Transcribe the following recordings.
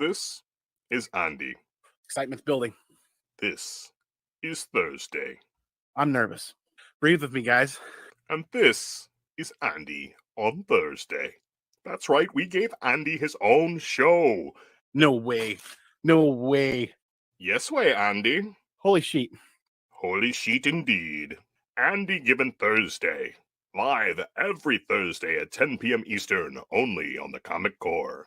This is Andy. Excitement's building. This is Thursday. I'm nervous. Breathe with me, guys. And this is Andy on Thursday. That's right, we gave Andy his own show. No way. No way. Yes way, Andy. Holy sheet. Holy sheet indeed. Andy Given Thursday. Live every Thursday at 10 p.m. Eastern, only on the Comic Core.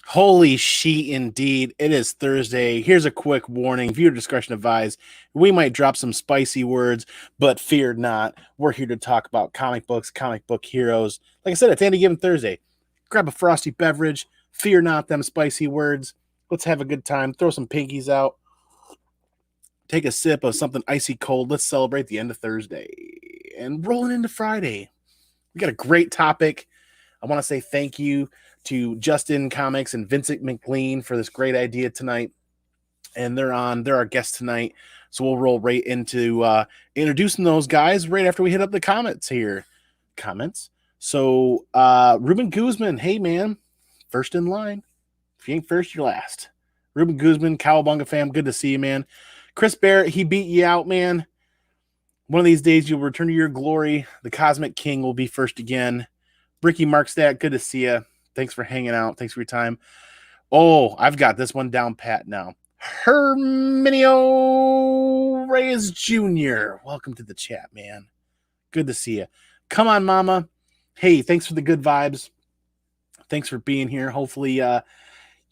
Holy sheet indeed. It is Thursday. Here's a quick warning. Viewer discretion advised. We might drop some spicy words, but fear not. We're here to talk about comic books, comic book heroes. Like I said, it's Andy Given Thursday. Grab a frosty beverage. Fear not them spicy words. Let's have a good time. Throw some pinkies out. Take a sip of something icy cold. Let's celebrate the end of Thursday and rolling into Friday. We got a great topic. I want to say thank you to Justin Comics and Vincent McLean for this great idea tonight. And they're our guests tonight. So we'll roll right into introducing those guys right after we hit up the comments here. Comments. So Ruben Guzman, hey man, first in line. If you ain't first, you're last. Ruben Guzman, Cowabunga fam, good to see you, man. Chris Barrett, he beat you out, man. One of these days, you'll return to your glory. The Cosmic King will be first again. Bricky Markstadt, good to see you. Thanks for hanging out. Thanks for your time. Oh, I've got this one down pat now. Herminio Reyes Jr., welcome to the chat, man. Good to see you. Come on, mama. Hey, thanks for the good vibes. Thanks for being here. Hopefully, you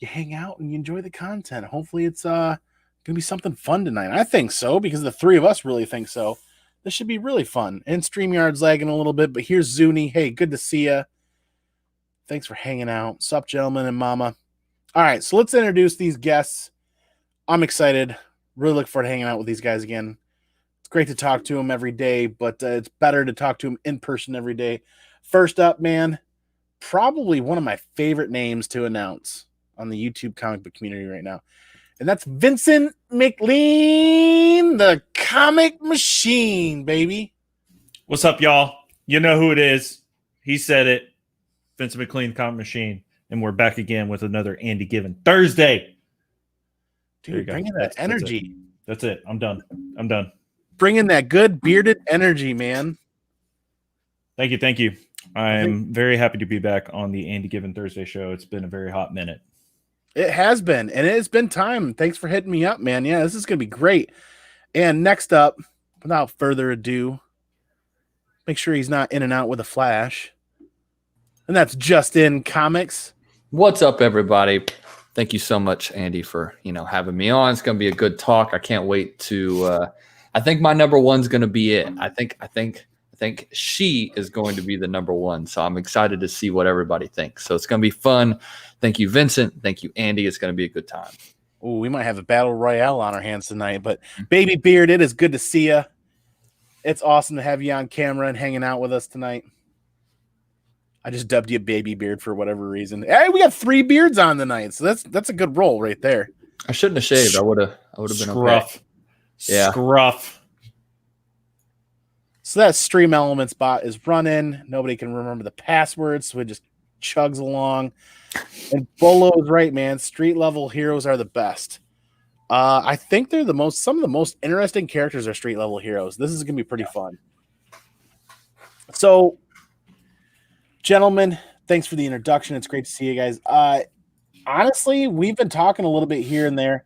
hang out and you enjoy the content. Hopefully, it's going to be something fun tonight. I think so, because the three of us really think so. This should be really fun. And StreamYard's lagging a little bit, but here's Zuni. Hey, good to see you. Thanks for hanging out. Sup, gentlemen and mama. All right, so let's introduce these guests. I'm excited. Really look forward to hanging out with these guys again. It's great to talk to them every day, but it's better to talk to them in person every day. First up, man, probably one of my favorite names to announce on the YouTube comic book community right now. And that's Vincent McLean, the comic machine, baby. What's up, y'all? You know who it is. He said it. Vincent McLean, comic machine. And we're back again with another Andy Given Thursday. Dude, bringing that energy. That's it. I'm done. Bringing that good bearded energy, man. Thank you. I'm very happy to be back on the Andy Given Thursday show. It's been a very hot minute. It has been, and it's been time. Thanks for hitting me up, man. Yeah, this is going to be great. And next up, without further ado, make sure he's not in and out with a flash. And that's Justin Comics. What's up, everybody? Thank you so much, Andy, for having me on. It's going to be a good talk. I can't wait to. I think my number one's going to be it. I think she is going to be the number one. So I'm excited to see what everybody thinks. So it's going to be fun. Thank you, Vincent. Thank you, Andy. It's going to be a good time. Oh, we might have a battle royale on our hands tonight. But Baby Beard, it is good to see you. It's awesome to have you on camera and hanging out with us tonight. I just dubbed you Baby Beard for whatever reason. Hey, we got 3 beards on tonight, so that's a good roll right there. I shouldn't have shaved. I would have been Scruff. Okay. Yeah. Scruff. So that Stream Elements bot is running. Nobody can remember the password, so it just chugs along. And Bolo is right, man. Street level heroes are the best. I think they're some of the most interesting characters are street level heroes. This is going to be pretty fun. So, gentlemen, thanks for the introduction. It's great to see you guys. Honestly, we've been talking a little bit here and there.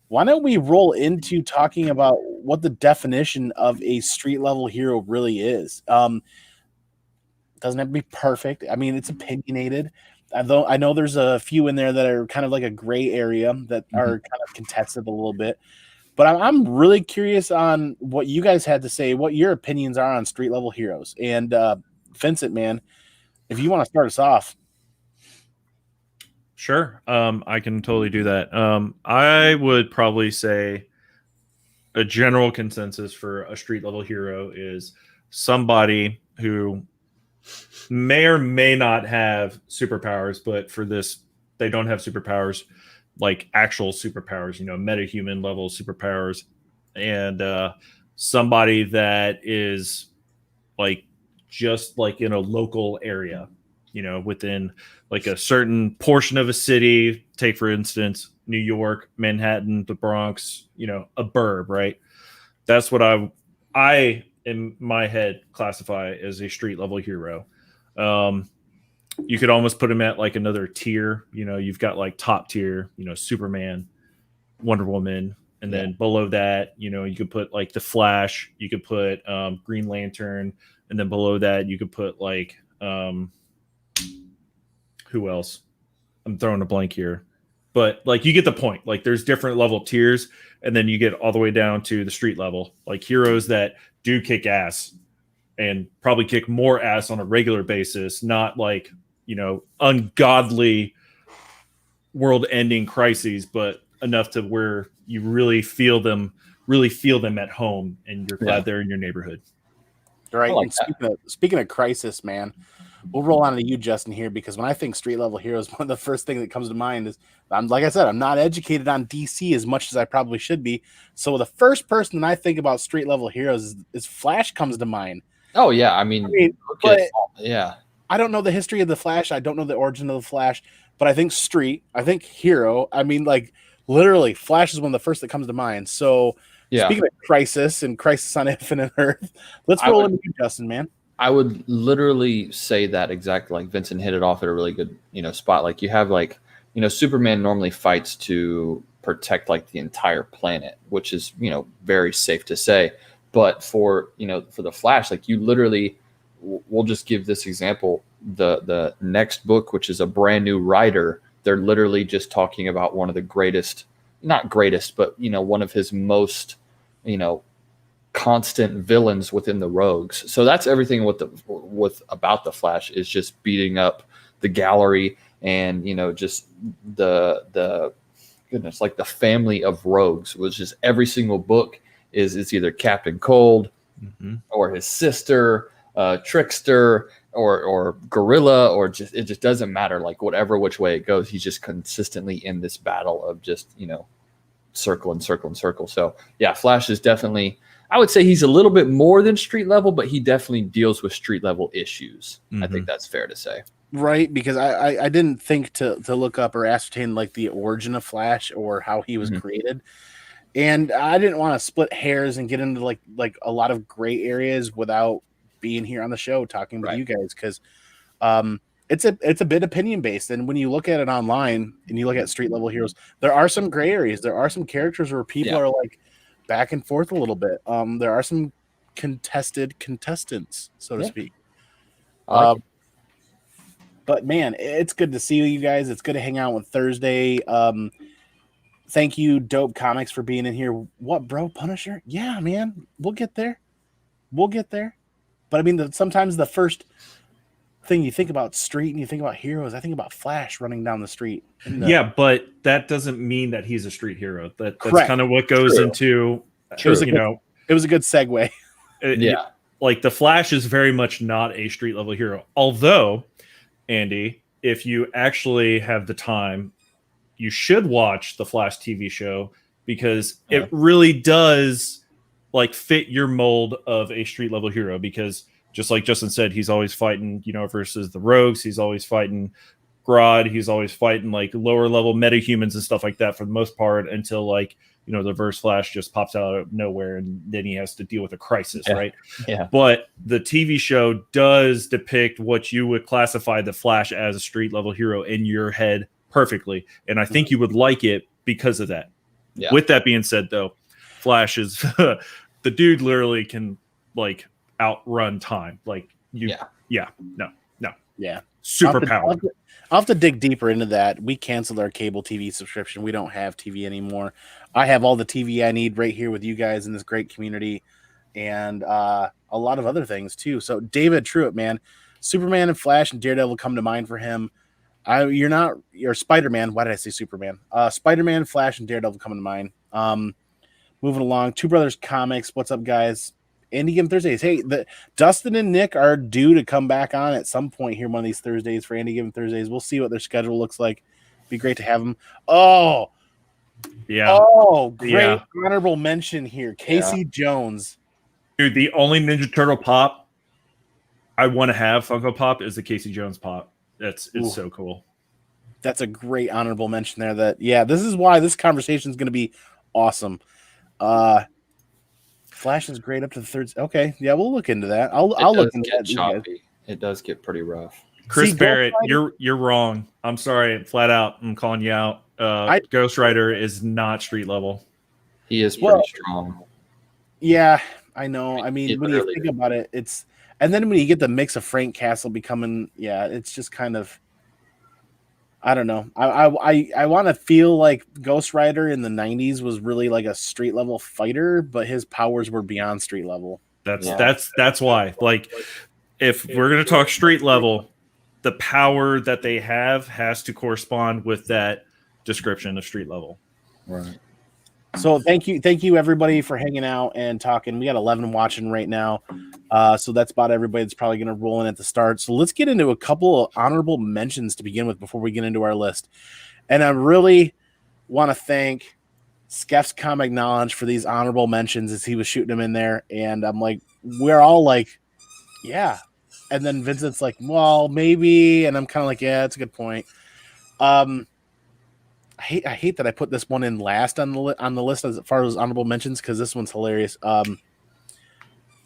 Why don't we roll into talking about what the definition of a street level hero really is? Doesn't have to be perfect. I mean, it's opinionated. Although I know there's a few in there that are kind of like a gray area that are kind of contested a little bit. But I'm really curious on what you guys had to say, what your opinions are on street level heroes. And Vincent, man, if you want to start us off. Sure. I can totally do that. I would probably say a general consensus for a street level hero is somebody who may or may not have superpowers, but for this, they don't have superpowers, like actual superpowers, metahuman level superpowers, and somebody that is like just like in a local area. within like a certain portion of a city. Take, for instance, New York, Manhattan, the Bronx, a burb, right? That's what I in my head classify as a street level hero. You could almost put him at like another tier. You've got like top tier, Superman, Wonder Woman, and then below that, you could put like the Flash, you could put Green Lantern, and then below that you could put like who else? I'm throwing a blank here. But like you get the point. Like there's different level tiers, and then you get all the way down to the street level, like heroes that do kick ass and probably kick more ass on a regular basis, not like, ungodly world-ending crises, but enough to where you really feel them at home, and you're glad they're in your neighborhood. Right. Like speaking of crisis, man, we'll roll on to you, Justin, here, because when I think street level heroes, one of the first things that comes to mind is, like I said, I'm not educated on DC as much as I probably should be. So the first person that I think about street level heroes is Flash comes to mind. Oh yeah, I mean yeah. I don't know the history of the Flash. I don't know the origin of the Flash, but I think street, I think hero. I mean, like literally, Flash is one of the first that comes to mind. So speaking of Crisis and Crisis on Infinite Earth, let's roll into you, Justin, man. I would literally say that exactly. Like Vincent hit it off at a really good, spot. Like you have like, Superman normally fights to protect like the entire planet, which is, very safe to say. But for the Flash, like you literally, we'll just give this example. The next book, which is a brand new writer, they're literally just talking about one of the greatest, not greatest, but one of his most, constant villains within the Rogues. So that's everything with about the Flash is just beating up the gallery and just the goodness, like the family of Rogues, which is every single book is either Captain Cold or his sister, Trickster, or Gorilla, or it just doesn't matter. Like whatever which way it goes, he's just consistently in this battle of just circle and circle and circle. So yeah, Flash is definitely, I would say he's a little bit more than street level, but he definitely deals with street level issues. I think that's fair to say. Right, because I didn't think to look up or ascertain like the origin of Flash or how he was created. And I didn't want to split hairs and get into like a lot of gray areas without being here on the show talking with you guys, because it's a bit opinion based. And when you look at it online and you look at street level heroes, there are some gray areas. There are some characters where people are like back and forth a little bit. There are some contestants, so to speak. But man, it's good to see you guys. It's good to hang out on Thursday. Thank you, Dope Comics, for being in here. What, bro? Punisher? Yeah, man. We'll get there. But I mean, sometimes the first thing you think about street and you think about heroes, I think about Flash running down the street. Yeah, but that doesn't mean that he's a street hero. That's kind of what goes into. It was a good segue. Like the Flash is very much not a street level hero. Although, Andy, if you actually have the time, you should watch the Flash TV show, because it really does like fit your mold of a street level hero. Because just like Justin said, he's always fighting, versus the Rogues. He's always fighting Grodd. He's always fighting like lower level metahumans and stuff like that for the most part, until like, the Reverse Flash just pops out of nowhere, and then he has to deal with a crisis, right? Yeah. But the TV show does depict what you would classify the Flash as a street level hero in your head perfectly, and I think you would like it because of that. Yeah. With that being said, though, Flash is the dude literally can like outrun time. Like super powered. I'll have to dig deeper into that. We canceled our cable TV subscription. We don't have TV anymore. I have all the TV I need right here with you guys in this great community, and a lot of other things too. So David Truitt, man, Superman and Flash and Daredevil come to mind for him. You're Spider-Man. Why did I say Superman? Spider-Man, Flash, and Daredevil coming to mind. Moving along, Two Brothers Comics. What's up, guys? Andy Given Thursdays. Hey, Dustin and Nick are due to come back on at some point here one of these Thursdays for Andy Given Thursdays. We'll see what their schedule looks like. Be great to have them. Oh, great honorable mention here. Casey Jones. Dude, the only Ninja Turtle pop I want to have Funko Pop is the Casey Jones pop. It's so cool. That's a great honorable mention there. This is why this conversation is going to be awesome. Flash is great up to the third. Okay, yeah, we'll look into that. I'll look into that. Choppy. It does get pretty rough. Chris Barrett, you're wrong. I'm sorry, flat out. I'm calling you out. Ghost Rider is not street level. He is pretty strong. Yeah, I know. I mean, when you think about it, it's and then when you get the mix of Frank Castle becoming, it's just kind of. I don't know. I want to feel like Ghost Rider in the 90s was really like a street level fighter, but his powers were beyond street level. That's why. Like, if we're gonna talk street level, the power that they have has to correspond with that description of street level. Right. So thank you everybody for hanging out and talking. We got 11 watching right now. So that's about everybody that's probably going to roll in at the start. So let's get into a couple of honorable mentions to begin with before we get into our list. And I really want to thank Skeff's Comic Knowledge for these honorable mentions as he was shooting them in there. And I'm like, we're all like, yeah. And then Vincent's like, well, maybe. And I'm kind of like, yeah, that's a good point. I hate that I put this one in last on the list as far as honorable mentions because this one's hilarious. I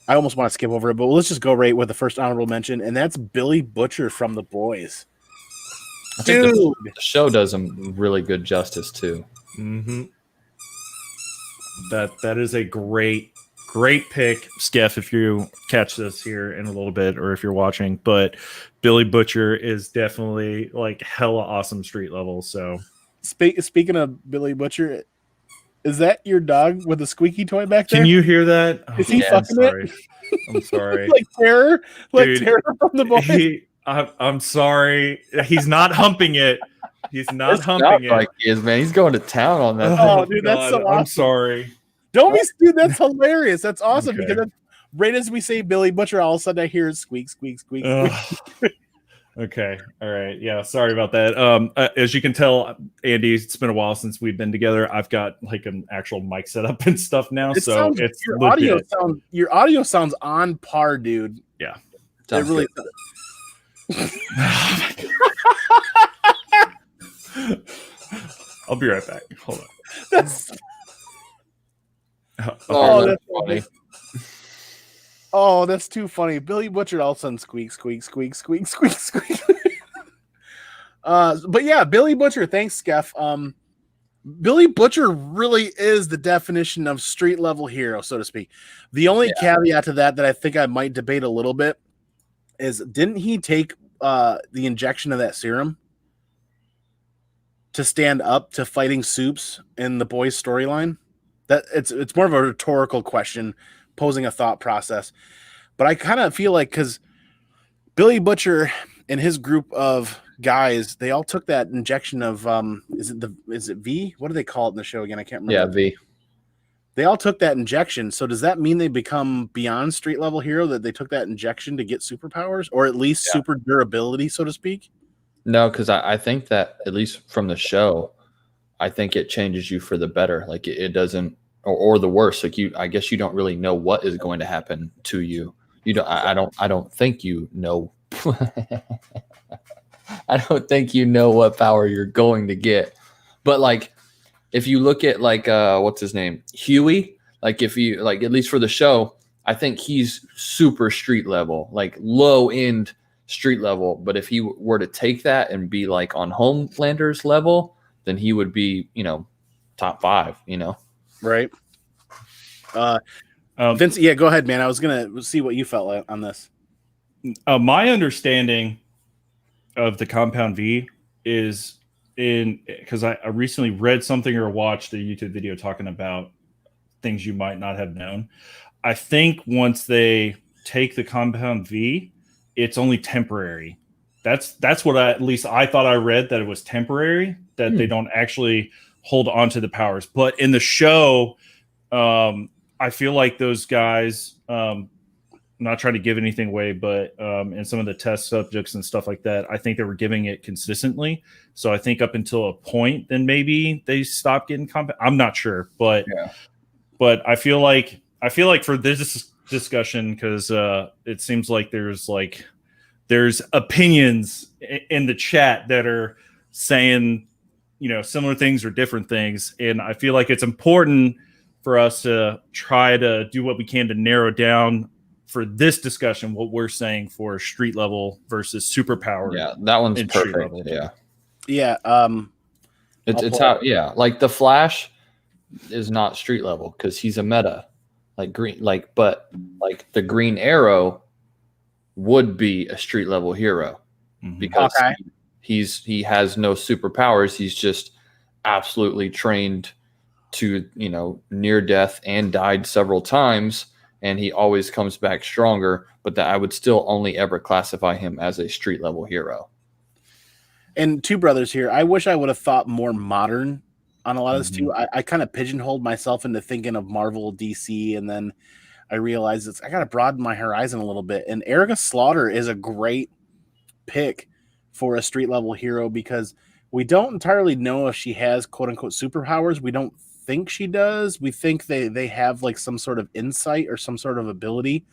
almost want to skip over it, but let's just go right with the first honorable mention, and that's Billy Butcher from The Boys. I think the show does him really good justice too. Mm-hmm. That is a great pick, Skeff, if you catch this here in a little bit or if you're watching. But Billy Butcher is definitely like hella awesome street level. So. Speaking of Billy Butcher, is that your dog with the squeaky toy back there? Can you hear that? Is he fucking it? I'm sorry. Like terror? Like Dude, terror from The Boys? I'm sorry. He's not humping it. He's not humping it. Like he is, man. He's going to town on that. Oh, dude, that's so awesome. I'm sorry. Don't be, dude. That's hilarious. That's awesome because that's, right as we say Billy Butcher, all of a sudden I hear squeak, squeak, squeak, squeak. Okay. All right. Yeah. Sorry about that. As you can tell, Andy, it's been a while since we've been together. I've got like an actual mic set up and stuff now. Your audio sounds on par, dude. Yeah. It really I'll be right back. Hold on. That's funny. Oh, that's too funny. Billy Butcher all of a sudden squeak, squeak, squeak, squeak, squeak, squeak. But yeah, Billy Butcher, thanks, Skeff. Billy Butcher really is the definition of street level hero, so to speak. The only caveat to that I think I might debate a little bit is, didn't he take the injection of that serum to stand up to fighting Soups in the Boys storyline? That it's more of a rhetorical question, posing a thought process. But I kind of feel like, because Billy Butcher and his group of guys, they all took that injection of is it V? What do they call it in the show again? I can't remember. Yeah, V. They all took that injection. So does that mean they become beyond street level hero, that they took that injection to get superpowers, or at least super durability, so to speak? No, because I think that, at least from the show, I think it changes you for the better. Like it doesn't, or the worse. Like I guess you don't really know what is going to happen to you. You don't. I don't think you know. I don't think you know what power you're going to get. But like, if you look at like what's his name, Huey. Like if you like, at least for the show, I think he's super street level, like low end street level. But if he were to take that and be like on Homelander's level, then he would be, top 5, Right. Vince, yeah, go ahead, man. I was going to see what you felt on this. My understanding of the Compound V is because I recently read something or watched a YouTube video talking about things you might not have known. I think once they take the Compound V, it's only temporary. That's what at least I thought I read, that it was temporary, that they don't actually hold on to the powers. But in the show, I feel like those guys, I'm not trying to give anything away, but in some of the test subjects and stuff like that, I think they were giving it consistently. So I think up until a point, then maybe they stopped getting combat. I'm not sure, but I feel like for this discussion, because it seems like there's like there's opinions in the chat that are saying, similar things or different things. And I feel like it's important for us to try to do what we can to narrow down for this discussion what we're saying for street level versus superpower. Yeah, that one's and street perfect. level. Yeah. It's how, like the Flash is not street level because he's a meta, but the Green Arrow would be a street level hero because he has no superpowers. He's just absolutely trained to near death and died several times, and he always comes back stronger. But that I would still only ever classify him as a street level hero. And Two Brothers here, I wish I would have thought more modern on a lot of this too. I kind of pigeonholed myself into thinking of Marvel, DC, and then I realized I got to broaden my horizon a little bit. And Erica Slaughter is a great pick for a street level hero because we don't entirely know if she has quote unquote superpowers. We don't think she does. We think they have like some sort of insight or some sort of ability.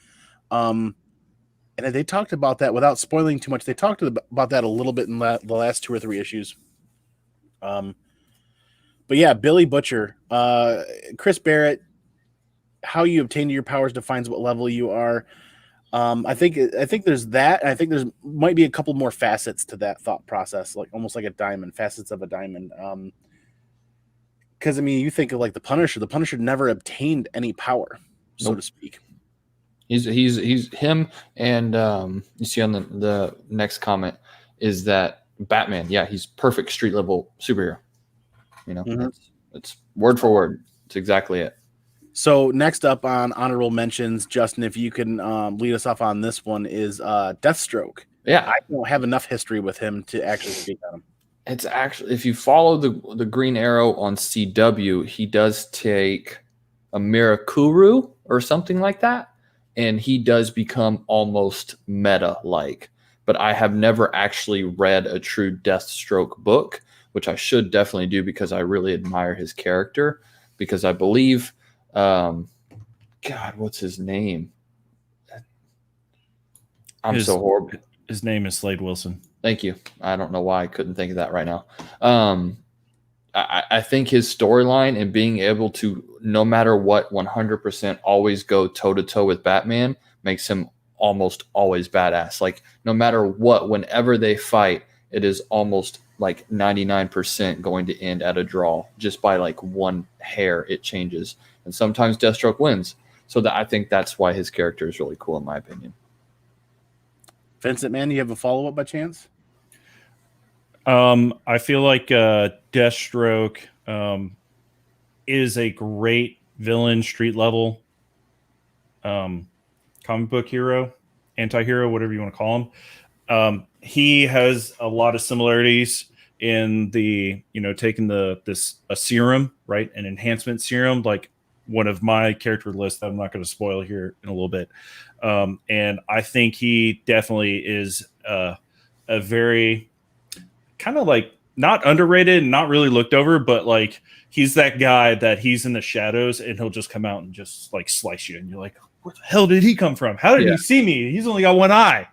And they talked about that without spoiling too much. They talked about that a little bit in the last 2 or 3 issues. But yeah, Billy Butcher, Chris Barrett, how you obtain your powers defines what level you are. I think there's that. And I think there's might be a couple more facets to that thought process, like almost like a diamond, facets of a diamond. Because I mean, you think of like the Punisher. The Punisher never obtained any power, so to speak. He's him, and you see on the next comment is that Batman. Yeah, he's perfect street level superhero. It's word for word. It's exactly it. So next up on honorable mentions, Justin, if you can lead us off on this one, is Deathstroke. Yeah, I don't have enough history with him to actually speak on him. It's actually, if you follow the Green Arrow on CW, he does take a Mirakuru or something like that. And he does become almost meta-like. But I have never actually read a true Deathstroke book, which I should definitely do because I really admire his character. Because I believe, God, what's his name? So horrible. His name is Slade Wilson. Thank you. I don't know why I couldn't think of that right now. I think his storyline and being able to, no matter what, 100% always go toe-to-toe with Batman makes him almost always badass. Like, no matter what, whenever they fight, it is almost like 99% going to end at a draw. Just by like one hair, it changes. And sometimes Deathstroke wins. So I think that's why his character is really cool, in my opinion. Vincent, man, you have a follow-up by chance? I feel like Deathstroke is a great villain, street level comic book hero, anti-hero, whatever you want to call him. He has a lot of similarities in the, taking a serum, right? An enhancement serum, like one of my character lists that I'm not going to spoil here in a little bit. And I think he definitely is a very kind of like not underrated and not really looked over, but like he's that guy that he's in the shadows and he'll just come out and just like slice you. And you're like, where the hell did he come from? How did he see me? He's only got one eye,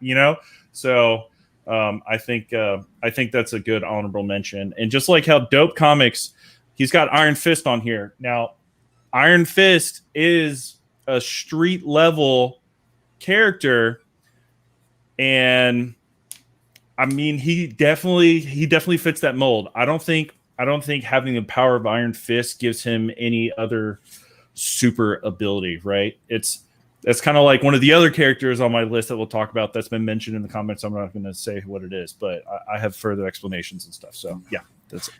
So I think that's a good honorable mention. And just like how Dope Comics, he's got Iron Fist on here. Now, Iron Fist is a street level character, and I mean he definitely fits that mold. I don't think having the power of Iron Fist gives him any other super ability, right? That's kind of like one of the other characters on my list that we'll talk about that's been mentioned in the comments. I'm not going to say what it is, but I have further explanations and stuff. So yeah, that's it.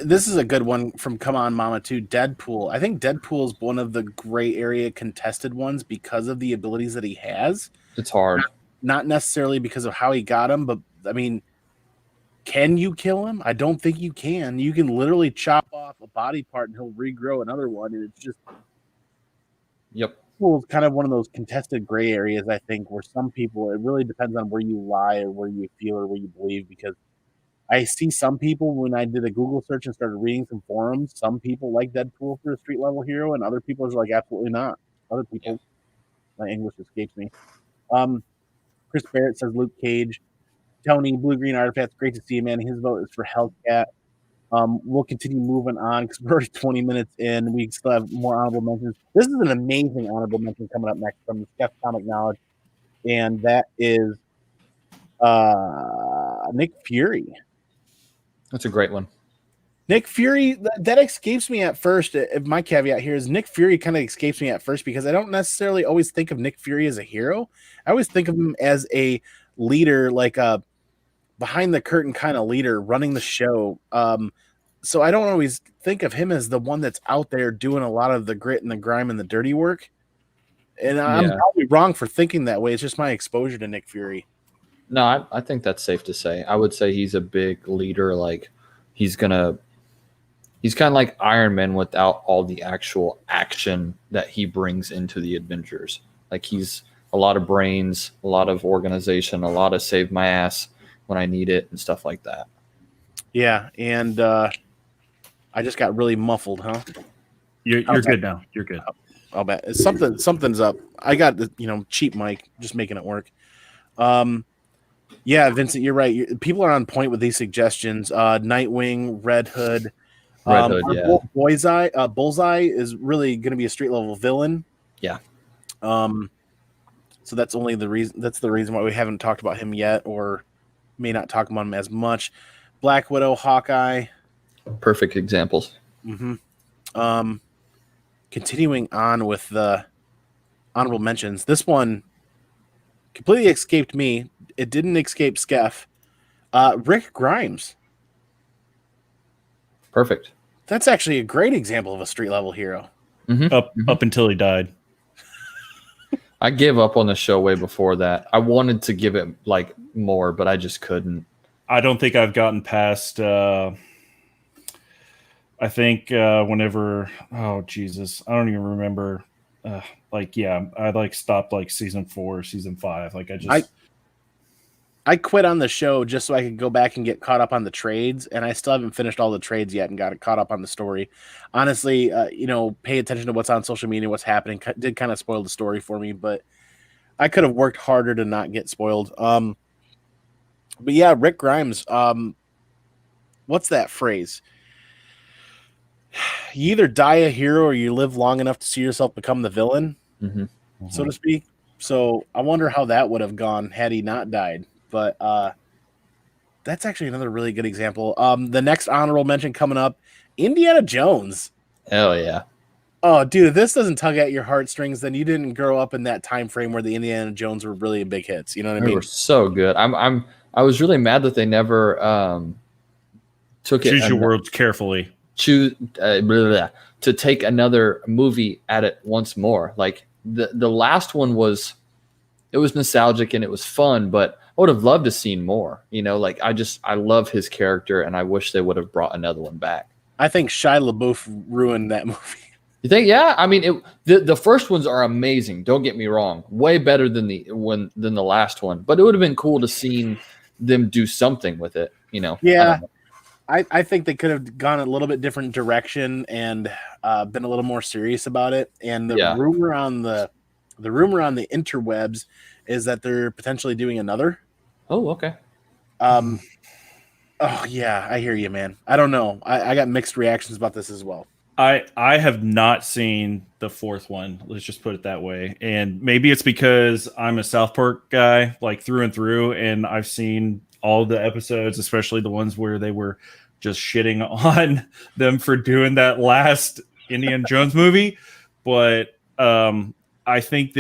This is a good one from Come On Mama too. Deadpool. I think Deadpool is one of the gray area contested ones because of the abilities that he has. It's hard. Not necessarily because of how he got him, but I mean, can you kill him? I don't think you can. You can literally chop off a body part and he'll regrow another one. And it's just, Deadpool is kind of one of those contested gray areas, I think, where some people, it really depends on where you lie or where you feel or where you believe, because I see some people, when I did a Google search and started reading some forums, some people like Deadpool for a street level hero, and other people are like, absolutely not. Other people, my English escapes me. Chris Barrett says Luke Cage. Tony, Blue Green Artifacts, great to see you, man. His vote is for Hellcat. We'll continue moving on because we're already 20 minutes in. We still have more honorable mentions. This is an amazing honorable mention coming up next from Steph Comic Knowledge, and that is Nick Fury. That's a great one. Nick Fury, that escapes me at first. My caveat here is Nick Fury kind of escapes me at first because I don't necessarily always think of Nick Fury as a hero. I always think of him as a leader, like a behind the curtain kind of leader running the show. So I don't always think of him as the one that's out there doing a lot of the grit and the grime and the dirty work. And I'm probably wrong for thinking that way. It's just my exposure to Nick Fury. No, I think that's safe to say. I would say he's a big leader. Like he's kind of like Iron Man without all the actual action that he brings into the adventures. Like he's a lot of brains, a lot of organization, a lot of save my ass when I need it and stuff like that. Yeah, and I just got really muffled, huh? You're good now. You're good. I'll bet something's up. I got the cheap mic, just making it work. Yeah, Vincent, you're right. People are on point with these suggestions. Nightwing, Red Hood. Bullseye is really going to be a street level villain. Yeah. So that's only the reason. That's the reason why we haven't talked about him yet, or may not talk about him as much. Black Widow, Hawkeye. Perfect examples. Mm-hmm. Continuing on with the honorable mentions. This one completely escaped me. It didn't escape Skeff. Rick Grimes. Perfect. That's actually a great example of a street level hero. Up until he died. I gave up on the show way before that. I wanted to give it like more, but I just couldn't. I don't think I've gotten past. I think whenever. Oh Jesus, I don't even remember. I stopped like season 4, season 5. Like I quit on the show just so I could go back and get caught up on the trades, and I still haven't finished all the trades yet and got caught up on the story. Honestly, pay attention to what's on social media, what's happening. Did kind of spoil the story for me, but I could have worked harder to not get spoiled. But yeah, Rick Grimes. What's that phrase? You either die a hero or you live long enough to see yourself become the villain, so to speak. So I wonder how that would have gone had he not died. But that's actually another really good example. The next honorable mention coming up, Indiana Jones. Hell yeah. Oh, dude, if this doesn't tug at your heartstrings, then you didn't grow up in that time frame where the Indiana Jones were really big hits. You know what I mean? They were so good. I was really mad that they never took it. Choose your words carefully. To take another movie at it once more. Like the last one was nostalgic and it was fun, but I would have loved to seen more. I love his character, and I wish they would have brought another one back. I think Shia LaBeouf ruined that movie. You think? Yeah, I mean, the first ones are amazing. Don't get me wrong, way better than the last one. But it would have been cool to see them do something with it. Yeah, I think they could have gone a little bit different direction and been a little more serious about it. And the rumor on the interwebs is that they're potentially doing another. Oh, okay. Oh yeah, I hear you, man. I don't know. I got mixed reactions about this as well. I have not seen the fourth one. Let's just put it that way. And maybe it's because I'm a South Park guy, like through and through, and I've seen all the episodes, especially the ones where they were just shitting on them for doing that last Indiana Jones movie. But I think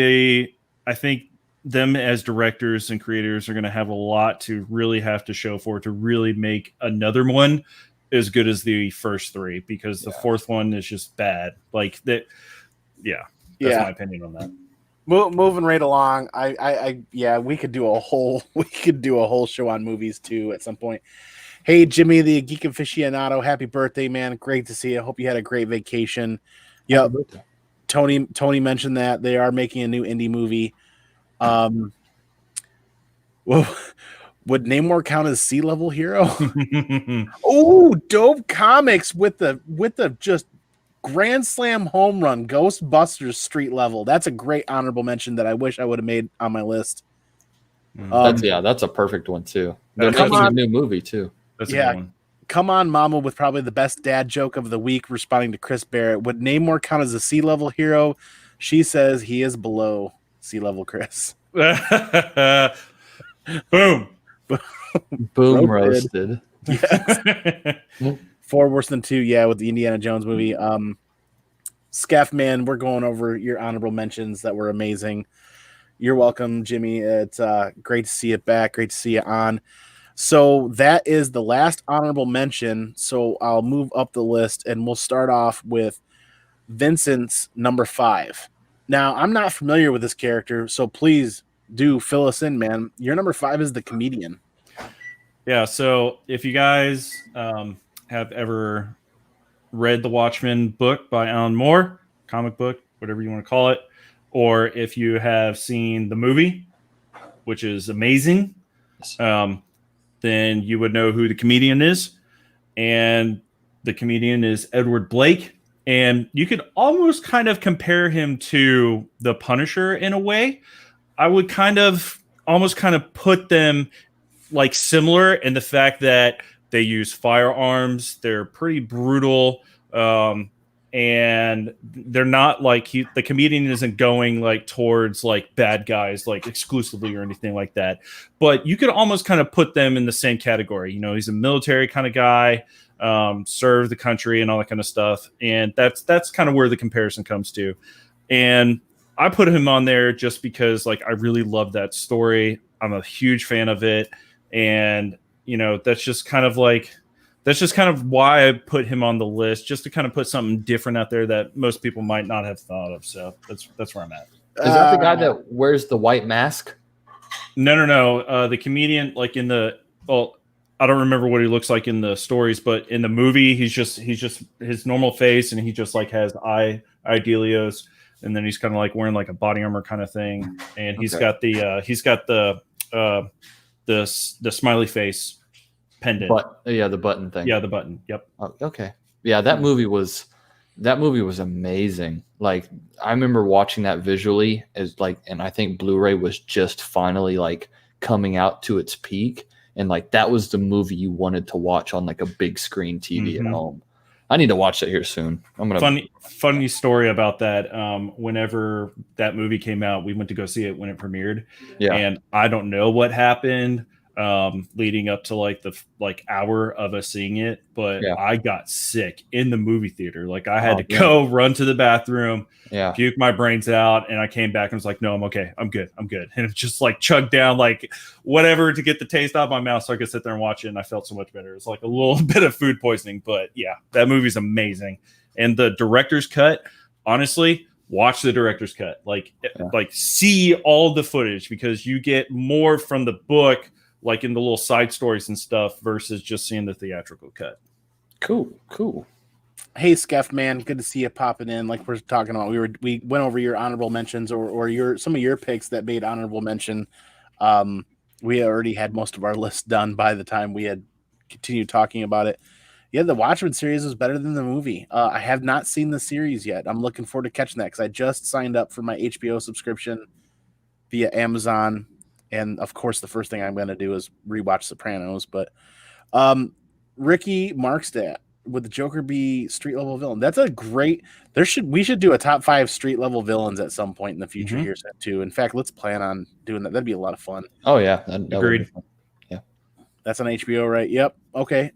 them as directors and creators are going to have a lot to really have to show for it to really make another one as good as the first 3, because the fourth one is just bad. Like that. Yeah. That's my opinion on that. Moving right along. We could do a whole show on movies too at some point. Hey, Jimmy, the Geek Aficionado, happy birthday, man. Great to see you. I hope you had a great vacation. Yep. Tony mentioned that they are making a new indie movie. Well, would Namor count as sea-level hero? Oh, dope comics with the just grand slam home run, Ghostbusters street level. That's a great honorable mention that I wish I would have made on my list. That's a perfect one too. They're Come making a on. new movie too. That's a Yeah. good one. Come On Mama with probably the best dad joke of the week, responding to Chris Barrett. Would Namor count as a sea level hero? She says he is below sea level Chris. Boom. Boom Roasted. roasted. Yes. 4 worse than 2, yeah, with the Indiana Jones movie. Scaff, man, we're going over your honorable mentions that were amazing. You're welcome, Jimmy. It's great to see you back. Great to see you on. So that is the last honorable mention. So I'll move up the list and we'll start off with Vincent's number 5. Now, I'm not familiar with this character, so please do fill us in, man. Your number 5 is the comedian. Yeah, so if you guys have ever read the Watchmen book by Alan Moore, comic book, whatever you want to call it, or if you have seen the movie, which is amazing, then you would know who the comedian is. And the comedian is Edward Blake. And you could almost kind of compare him to the Punisher in a way. I would almost put them like similar in the fact that they use firearms. They're pretty brutal. And they're not like the comedian isn't going like towards like bad guys like exclusively or anything like that. But you could almost kind of put them in the same category. You know, he's a military kind of guy, serve the country and all that kind of stuff. And that's kind of where the comparison comes to. And I put him on there just because like I really love that story. I'm a huge fan of it. And, you know, that's just kind of why I put him on the list, just to kind of put something different out there that most people might not have thought of. So that's where I'm at. Is that the guy that wears the white mask? No. The comedian, like I don't remember what he looks like in the stories, but in the movie, he's just his normal face, and he just like has eye delios, and then he's kind of like wearing like a body armor kind of thing, and he's got the smiley face pendant. The button thing. Yeah, the button. Yep. Oh, okay. Yeah, that movie was amazing. Like I remember watching that visually and I think Blu-ray was just finally like coming out to its peak, and like that was the movie you wanted to watch on like a big screen TV at home. I need to watch that here soon. Funny story about that. Whenever that movie came out, we went to go see it when it premiered. Yeah. And I don't know what happened leading up to like the hour of us seeing it, but I got sick in the movie theater. Like I had to go run to the bathroom, puke my brains out, and I came back and was like, no, I'm okay. I'm good. And it just like chugged down like whatever to get the taste out of my mouth so I could sit there and watch it, and I felt so much better. It's like a little bit of food poisoning, but yeah, that movie's amazing. And the director's cut, honestly, watch the director's cut. Like see all the footage, because you get more from the book, like in the little side stories and stuff, versus just seeing the theatrical cut. Cool. Hey, Skeff, man, good to see you popping in. Like we're talking about, we went over your honorable mentions or some of your picks that made honorable mention. We already had most of our list done by the time we had continued talking about it. Yeah, the Watchmen series was better than the movie. I have not seen the series yet. I'm looking forward to catching that because I just signed up for my HBO subscription via Amazon. And of course, the first thing I'm going to do is rewatch Sopranos. But Ricky Markstadt, would the Joker be street level villain? That's a great. We should do a top 5 street level villains at some point in the future here too. In fact, let's plan on doing that. That'd be a lot of fun. Oh yeah, agreed. Yeah, that's on HBO, right? Yep. Okay.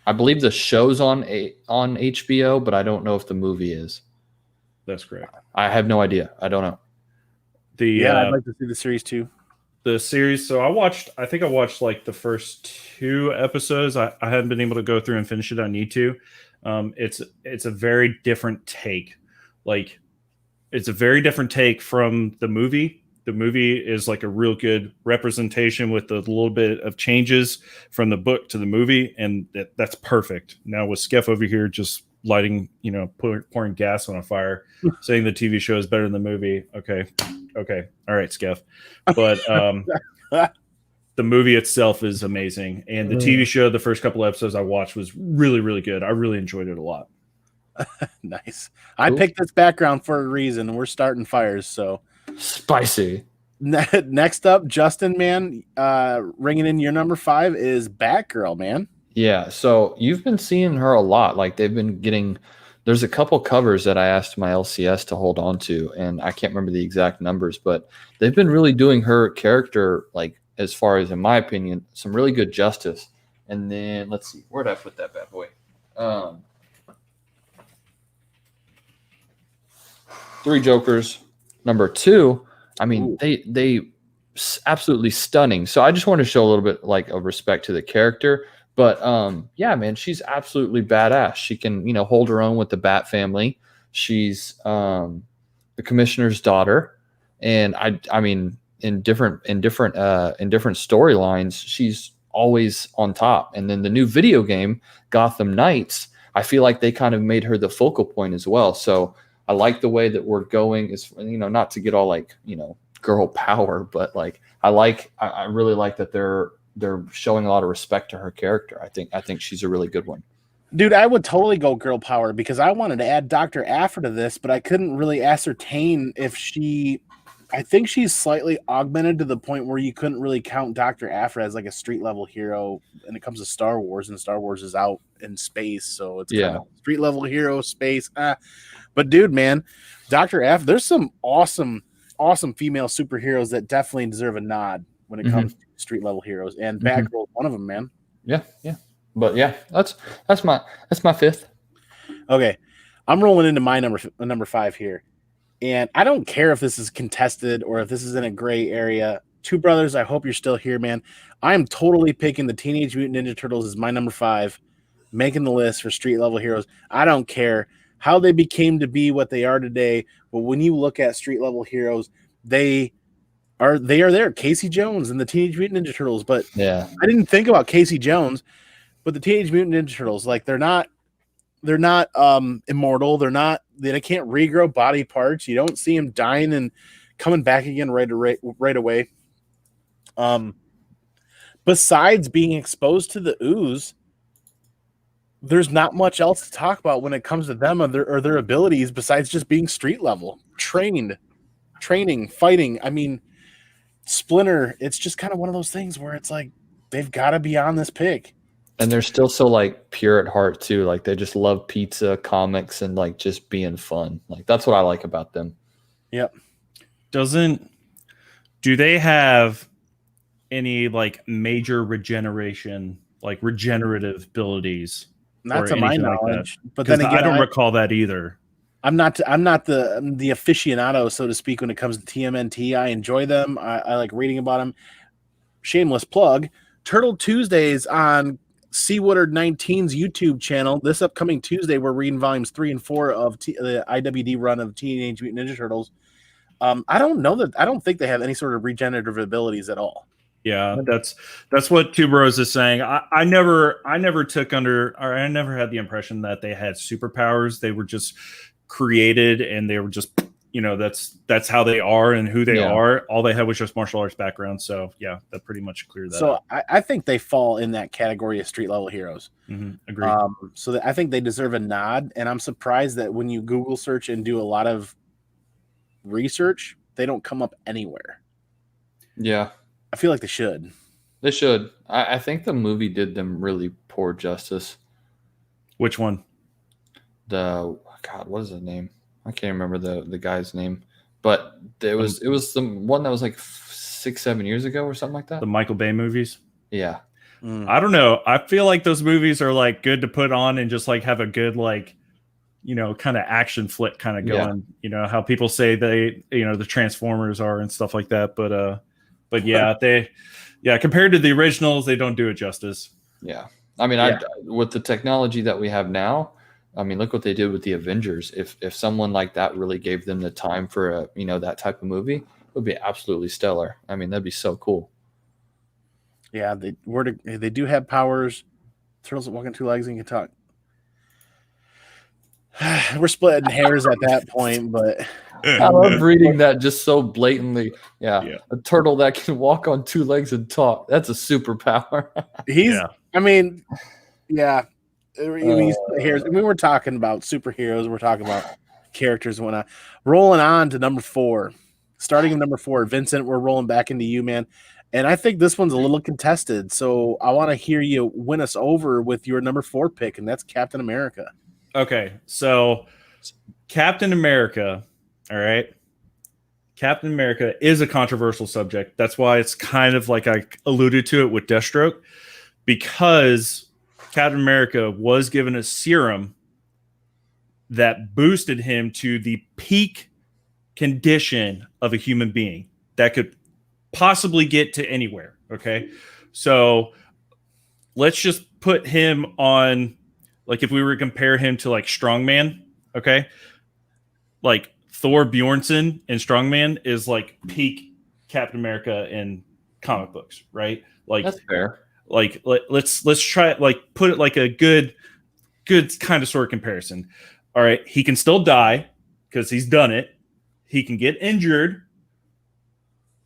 I believe the show's on HBO, but I don't know if the movie is. That's correct. I have no idea. I don't know. I'd like to see the series too. The series. So I think I watched like the first 2 episodes. I haven't been able to go through and finish it. I need to. It's a very different take. Like it's a very different take from the movie. The movie is like a real good representation with a little bit of changes from the book to the movie. And that's perfect. Now with Skeff over here, just lighting, pouring gas on a fire, saying the TV show is better than the movie. Okay. All right, Skeff. But the movie itself is amazing. And the TV show, the first couple episodes I watched was really, really good. I really enjoyed it a lot. Nice. I picked this background for a reason. We're starting fires, so spicy. Next up, Justin, man, ringing in your number 5 is Batgirl, man. Yeah, so you've been seeing her a lot. Like they've been getting, there's a couple covers that I asked my LCS to hold on to, and I can't remember the exact numbers, but they've been really doing her character, like as far as, in my opinion, some really good justice. And then let's see, where'd I put that bad boy? 3 Jokers. Number 2, I mean, they absolutely stunning. So I just want to show a little bit like of respect to the character. But yeah, man, she's absolutely badass. She can, hold her own with the Bat family. She's the commissioner's daughter, and I mean, in different storylines, she's always on top. And then the new video game, Gotham Knights, I feel like they kind of made her the focal point as well. So I like the way that we're going. Is not to get all like girl power, but like I really like that they're showing a lot of respect to her character. I think she's a really good one. Dude, I would totally go girl power because I wanted to add Dr. Afra to this, but I couldn't really ascertain if I think she's slightly augmented to the point where you couldn't really count Dr. Afra as like a street level hero when it comes to Star Wars, and Star Wars is out in space. So it's kind of street level hero space. But dude, man, Dr. Afra, there's some awesome female superheroes that definitely deserve a nod when it comes to street level heroes, and Batgirl is one of them, man. Yeah. But yeah, that's my 5th. Okay, I'm rolling into my number 5 here, and I don't care if this is contested or if this is in a gray area. Two brothers, I hope you're still here, man. I am totally picking the Teenage Mutant Ninja Turtles as my number 5, making the list for street level heroes. I don't care how they became to be what they are today, but when you look at street level heroes, they are there. Casey Jones and the Teenage Mutant Ninja Turtles, but yeah, I didn't think about Casey Jones, but the Teenage Mutant Ninja Turtles, like they're not immortal. They can't regrow body parts. You don't see them dying and coming back again right away. Besides being exposed to the ooze, there's not much else to talk about when it comes to them or their abilities besides just being street level, training, fighting. I mean, Splinter, it's just kind of one of those things where it's like they've got to be on this pick. And they're still so like pure at heart too. Like they just love pizza, comics, and like just being fun. Like that's what I like about them. Yep. Do they have any like major regenerative abilities? Not to my knowledge, but then again, I don't recall that either. I'm not the aficionado, so to speak, when it comes to TMNT. I enjoy them. I like reading about them. Shameless plug. Turtle Tuesdays on Seawater 19's YouTube channel. This upcoming Tuesday, we're reading volumes 3 and 4 of the IWD run of Teenage Mutant Ninja Turtles. I don't think they have any sort of regenerative abilities at all. Yeah, that's what Two Bros is saying. I never had the impression that they had superpowers. They were just created, and they were just that's how they are and who they are. All they had was just martial arts background. So yeah, that pretty much cleared that up. I think they fall in that category of street level heroes. Agreed. So I think they deserve a nod, and I'm surprised that when you Google search and do a lot of research, they don't come up anywhere. Yeah. I feel like they should. They should. I think the movie did them really poor justice. Which one? What is his name? I can't remember the guy's name, but it was the one that was like 6-7 years ago or something like that. The Michael Bay movies. Yeah. I don't know. I feel like those movies are like good to put on and just like have a good like kind of action flick kind of going. Yeah. How people say they the Transformers are and stuff like that, but yeah, compared to the originals, they don't do it justice. Yeah. I mean, with the technology that we have now, I mean, look what they did with the Avengers. If someone like that really gave them the time for that type of movie, it would be absolutely stellar. I mean, that'd be so cool. Yeah, they do have powers. Turtles that walk on 2 legs and can talk. We're splitting hairs at that point, but I love reading that just so blatantly. Yeah. A turtle that can walk on 2 legs and talk. That's a superpower. I mean, yeah. We're talking about superheroes. We're talking about characters and whatnot. Rolling on to number 4, Starting at number 4, Vincent, we're rolling back into you, man. And I think this one's a little contested, so I want to hear you win us over with your number 4 pick, and that's Captain America. Okay, so Captain America, all right. Captain America is a controversial subject. That's why it's kind of like I alluded to it with Deathstroke, because Captain America was given a serum that boosted him to the peak condition of a human being that could possibly get to anywhere. Okay. So let's just put him on, like, if we were to compare him to like Strongman, okay, like Thor Bjornsson in Strongman is like peak Captain America in comic books, right? Like, that's fair. Like, let's try it, like, put it like a good kind of sort of comparison. All right, he can still die because he's done it. He can get injured.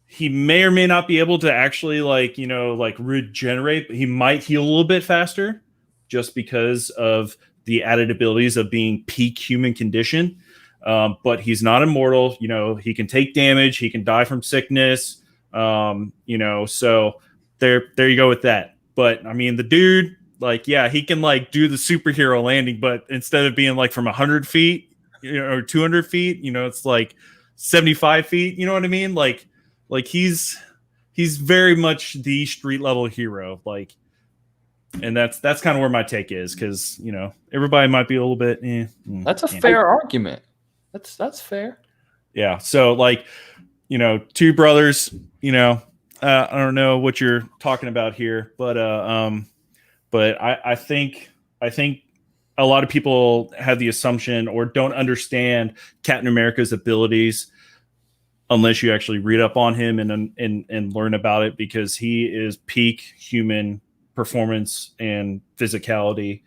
He may or may not be able to actually, like, you know, like regenerate, but he might heal a little bit faster just because of the added abilities of being peak human condition. But he's not immortal. You know, he can take damage. He can die from sickness. You know, so there you go with that. But I mean, the dude, like, yeah, he can like do the superhero landing, but instead of being like from 100 feet, you know, or 200 feet, you know, it's like 75 feet. You know what I mean? Like he's very much the street level hero. Like, and that's kind of where my take is, because, you know, everybody might be a little bit. That's a fair argument. That's fair. Yeah. So, like, you know, two brothers. You know, I don't know what you're talking about here, but I think a lot of people have the assumption or don't understand Captain America's abilities unless you actually read up on him and learn about it, because he is peak human performance and physicality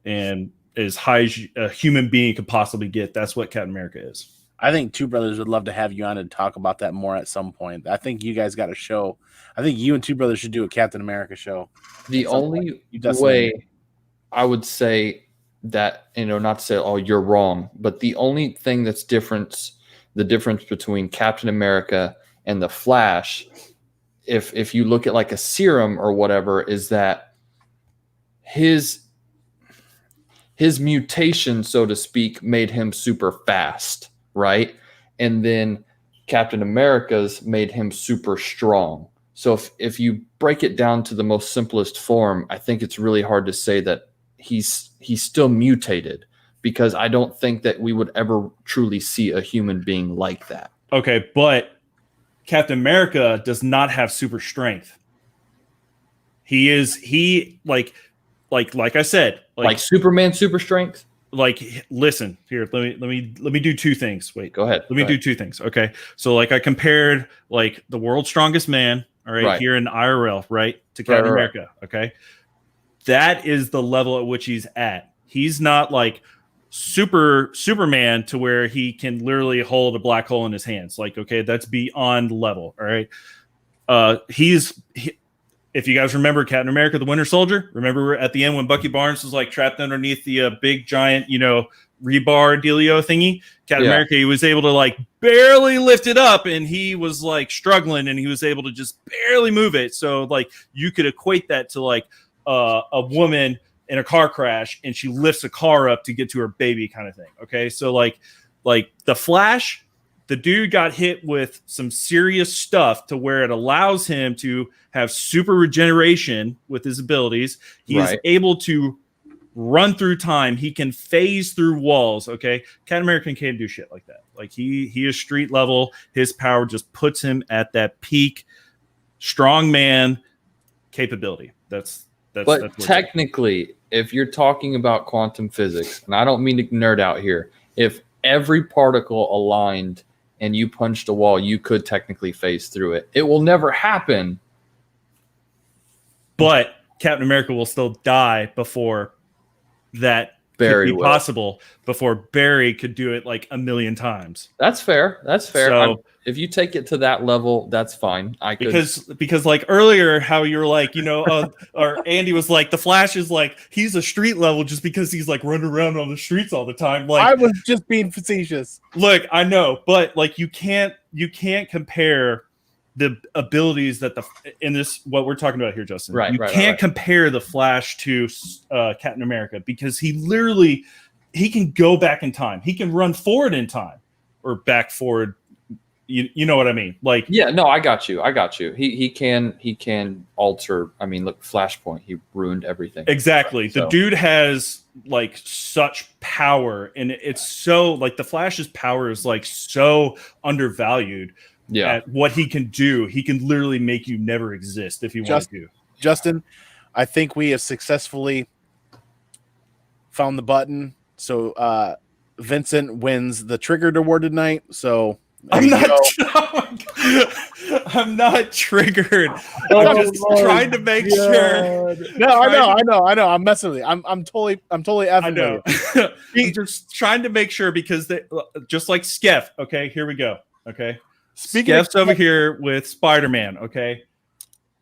and as high as a human being could possibly get. That's what Captain America is. I think Two Brothers would love to have you on to talk about that more at some point. I think you guys got a show. I think you and Two Brothers should do a Captain America show. The only way I would say that, you know, not to say, oh, you're wrong, but the only thing that's the difference between Captain America and the Flash, if you look at like a serum or whatever, is that his mutation, so to speak, made him super fast, right? And then Captain America's made him super strong. So if you break it down to the most simplest form, I think it's really hard to say that he's still mutated, because I don't think that we would ever truly see a human being like that. Okay, but Captain America does not have super strength. He like I said, like Superman super strength. Like, listen here, let me do two things. Wait, go ahead. Let me do two things. Okay, so like I compared like the world's strongest man, all right, here in IRL, right, to Captain America. Okay, that is the level at which he's at. He's not like Superman to where he can literally hold a black hole in his hands. Like, okay, that's beyond level. All right, if you guys remember Captain America, the Winter Soldier, remember at the end when Bucky Barnes was like trapped underneath the big giant, you know, rebar dealio thingy, Captain America, he was able to like barely lift it up, and he was like struggling, and he was able to just barely move it. So like you could equate that to like a woman in a car crash, and she lifts a car up to get to her baby kind of thing. Okay. So like the Flash, the dude got hit with some serious stuff to where it allows him to have super regeneration with his abilities. He is able to run through time. He can phase through walls. Okay. Captain America can't do shit like that. Like he is street level. His power just puts him at that peak strong man capability. That's technically, if you're talking about quantum physics, and I don't mean to nerd out here, if every particle aligned and you punched a wall, you could technically phase through it. It will never happen. But Captain America will still die before that Barry could be possible before Barry could do it like a million times. That's fair. That's fair. So, if you take it to that level, that's fine. Because like earlier, how you were like, or Andy was like, the Flash is like, he's a street level just because he's like running around on the streets all the time. Like, I was just being facetious. Look, I know, but like you can't compare the abilities that in this what we're talking about here, Justin. Right. You can't compare the Flash to Captain America because he can go back in time. He can run forward in time or back forward. You know what I mean? Like, yeah, no, I got you. He can alter. I mean, look, Flashpoint. He ruined everything. Exactly. So. The dude has like such power, and it's so like the Flash's power is like so undervalued. Yeah. At what he can do. He can literally make you never exist if he wanted to. Justin, I think we have successfully found the button. So Vincent wins the triggered award tonight. So I'm not triggered. I'm just trying to make sure. No, I know. I'm messing with you. I'm totally effing with you. I'm just trying to make sure because they just like Skeff. Okay, here we go. Okay. Skeff's over here with Spider-Man, okay?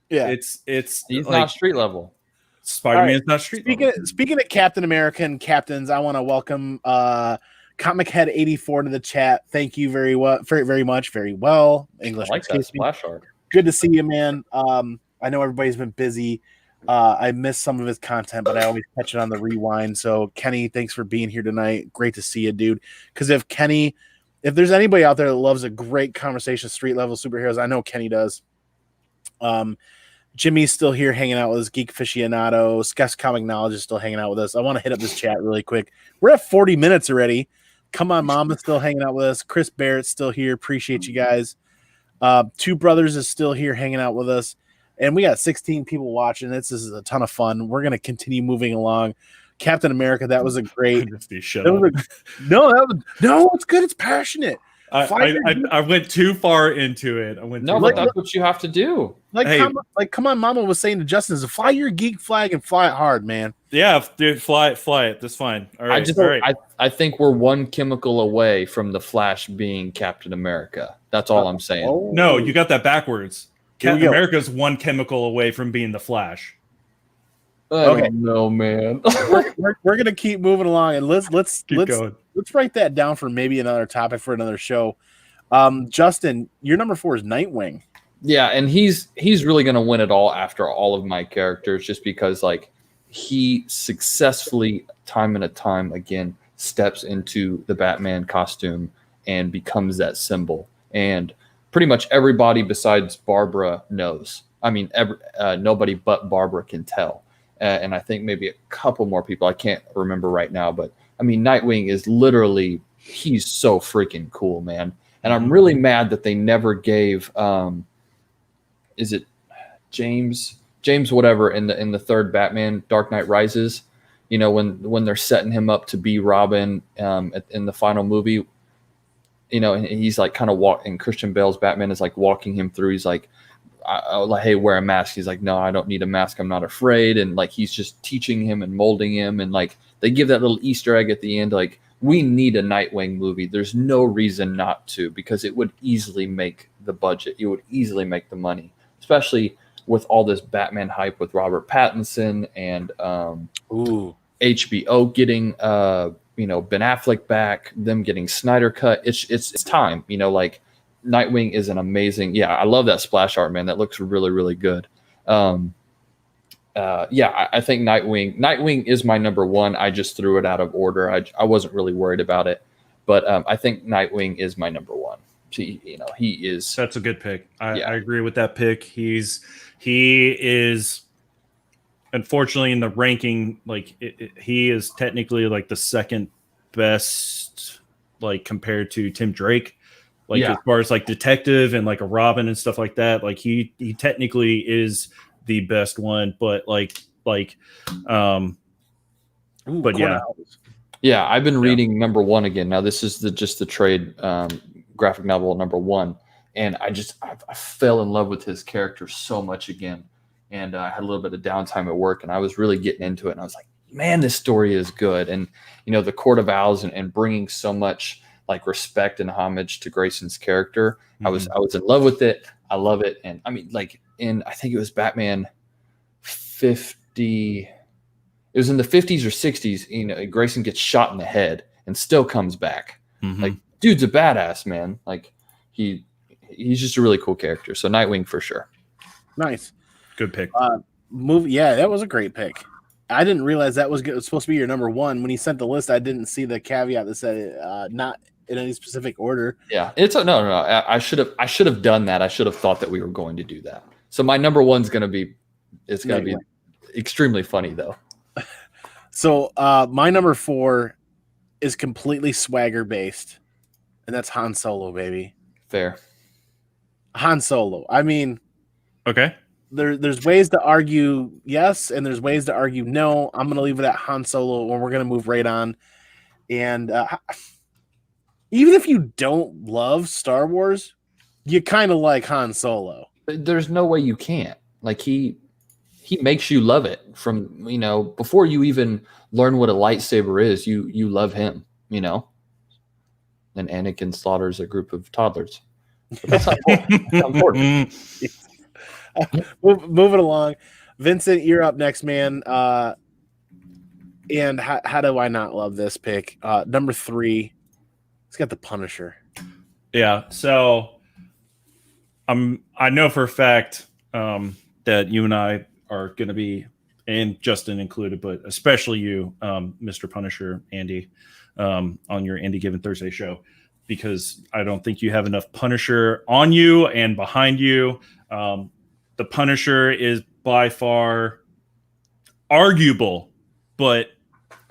Yeah. He's like, not street level. Spider-Man's not street level. Speaking of Captain America and captains, I want to welcome Comic Head 84 to the chat. Thank you very much. Very well. English. I like that splash art. Good to see you, man. I know everybody's been busy. I missed some of his content, but I always catch it on the rewind. So Kenny, thanks for being here tonight. Great to see you, dude. Because if there's anybody out there that loves a great conversation, street level superheroes, I know Kenny does. Jimmy's still here hanging out with us. Geek Aficionado. Skeff's Comic Knowledge is still hanging out with us. I want to hit up this chat really quick. We're at 40 minutes already. Come on, Mama's still hanging out with us. Chris Barrett's still here. Appreciate you guys. Two Brothers is still here hanging out with us. And we got 16 people watching. This is a ton of fun. We're going to continue moving along. Captain America, that was a great. No, it's good. It's passionate. I went too far into it. But that's what you have to do. Come on, Mama was saying to Justin, fly your geek flag and fly it hard, man. Yeah, dude, fly it. That's fine. All right. I think we're one chemical away from the Flash being Captain America. That's all I'm saying. Oh. No, you got that backwards. Captain America's one chemical away from being the Flash. Okay, no, man. we're gonna keep moving along, and let's going. Let's write that down for maybe another topic for another show. Justin, your number 4 is Nightwing. Yeah, and he's really gonna win it all after all of my characters, just because like he successfully time and time again steps into the Batman costume and becomes that symbol, and pretty much everybody besides Barbara knows. I mean, nobody but Barbara can tell. And I think maybe a couple more people. I can't remember right now, but I mean, Nightwing is literally, he's so freaking cool, man. And I'm really mad that they never gave, is it James whatever in the third Batman Dark Knight Rises, when they're setting him up to be Robin in the final movie, and he's like kind of and Christian Bale's Batman is like walking him through. He's like, hey, wear a mask. He's like, no, I don't need a mask. I'm not afraid. And like, he's just teaching him and molding him. And like, they give that little Easter egg at the end. Like, we need a Nightwing movie. There's no reason not to, because it would easily make the budget. It would easily make the money, especially with all this Batman hype with Robert Pattinson and HBO getting, Ben Affleck back, them getting Snyder cut. It's time, like, Nightwing is an amazing. Yeah, I love that splash art, man. That looks really, really good. I think Nightwing is my number 1. I just threw it out of order. I wasn't really worried about it, but I think Nightwing is my number 1. He is. That's a good pick. I agree with that pick. He is, unfortunately, in the ranking, like he is technically like the second best, like compared to Tim Drake. Like as far as like detective and like a Robin and stuff like that, like he technically is the best one, but but yeah. Yeah, I've been reading number 1 again. Now this is just the trade graphic novel number 1, and I fell in love with his character so much again. And I had a little bit of downtime at work, and I was really getting into it. And I was like, man, this story is good. And, the Court of Owls and bringing so much like respect and homage to Grayson's character. I was in love with it. I love it. And I mean, like I think it was Batman 50. It was in the 50s or 60s. Grayson gets shot in the head and still comes back. Like, dude's a badass, man. Like he's just a really cool character. So Nightwing for sure. Nice. Good pick. Yeah, that was a great pick. I didn't realize that was supposed to be your number one. When he sent the list, I didn't see the caveat that said not in any specific order. Yeah, no. I should have done that. I should have thought that we were going to do that. So my number one's gonna be extremely funny though. So my number 4 is completely swagger based, and that's Han Solo, baby. Fair. Han Solo. I mean, okay. There's ways to argue yes, and there's ways to argue no. I'm going to leave it at Han Solo, and we're going to move right on. And even if you don't love Star Wars, you kind of like Han Solo. There's no way you can't. Like he makes you love it from, before you even learn what a lightsaber is, you love him, And Anakin slaughters a group of toddlers. So that's not important. Moving along. Vincent, you're up next, man. And how do I not love this pick? Number 3, it's got the Punisher. Yeah, so I know for a fact that you and I are going to be, and Justin included, but especially you, Mr. Punisher, Andy, on your Andy Given Thursday show, because I don't think you have enough Punisher on you and behind you. The Punisher is by far arguable, but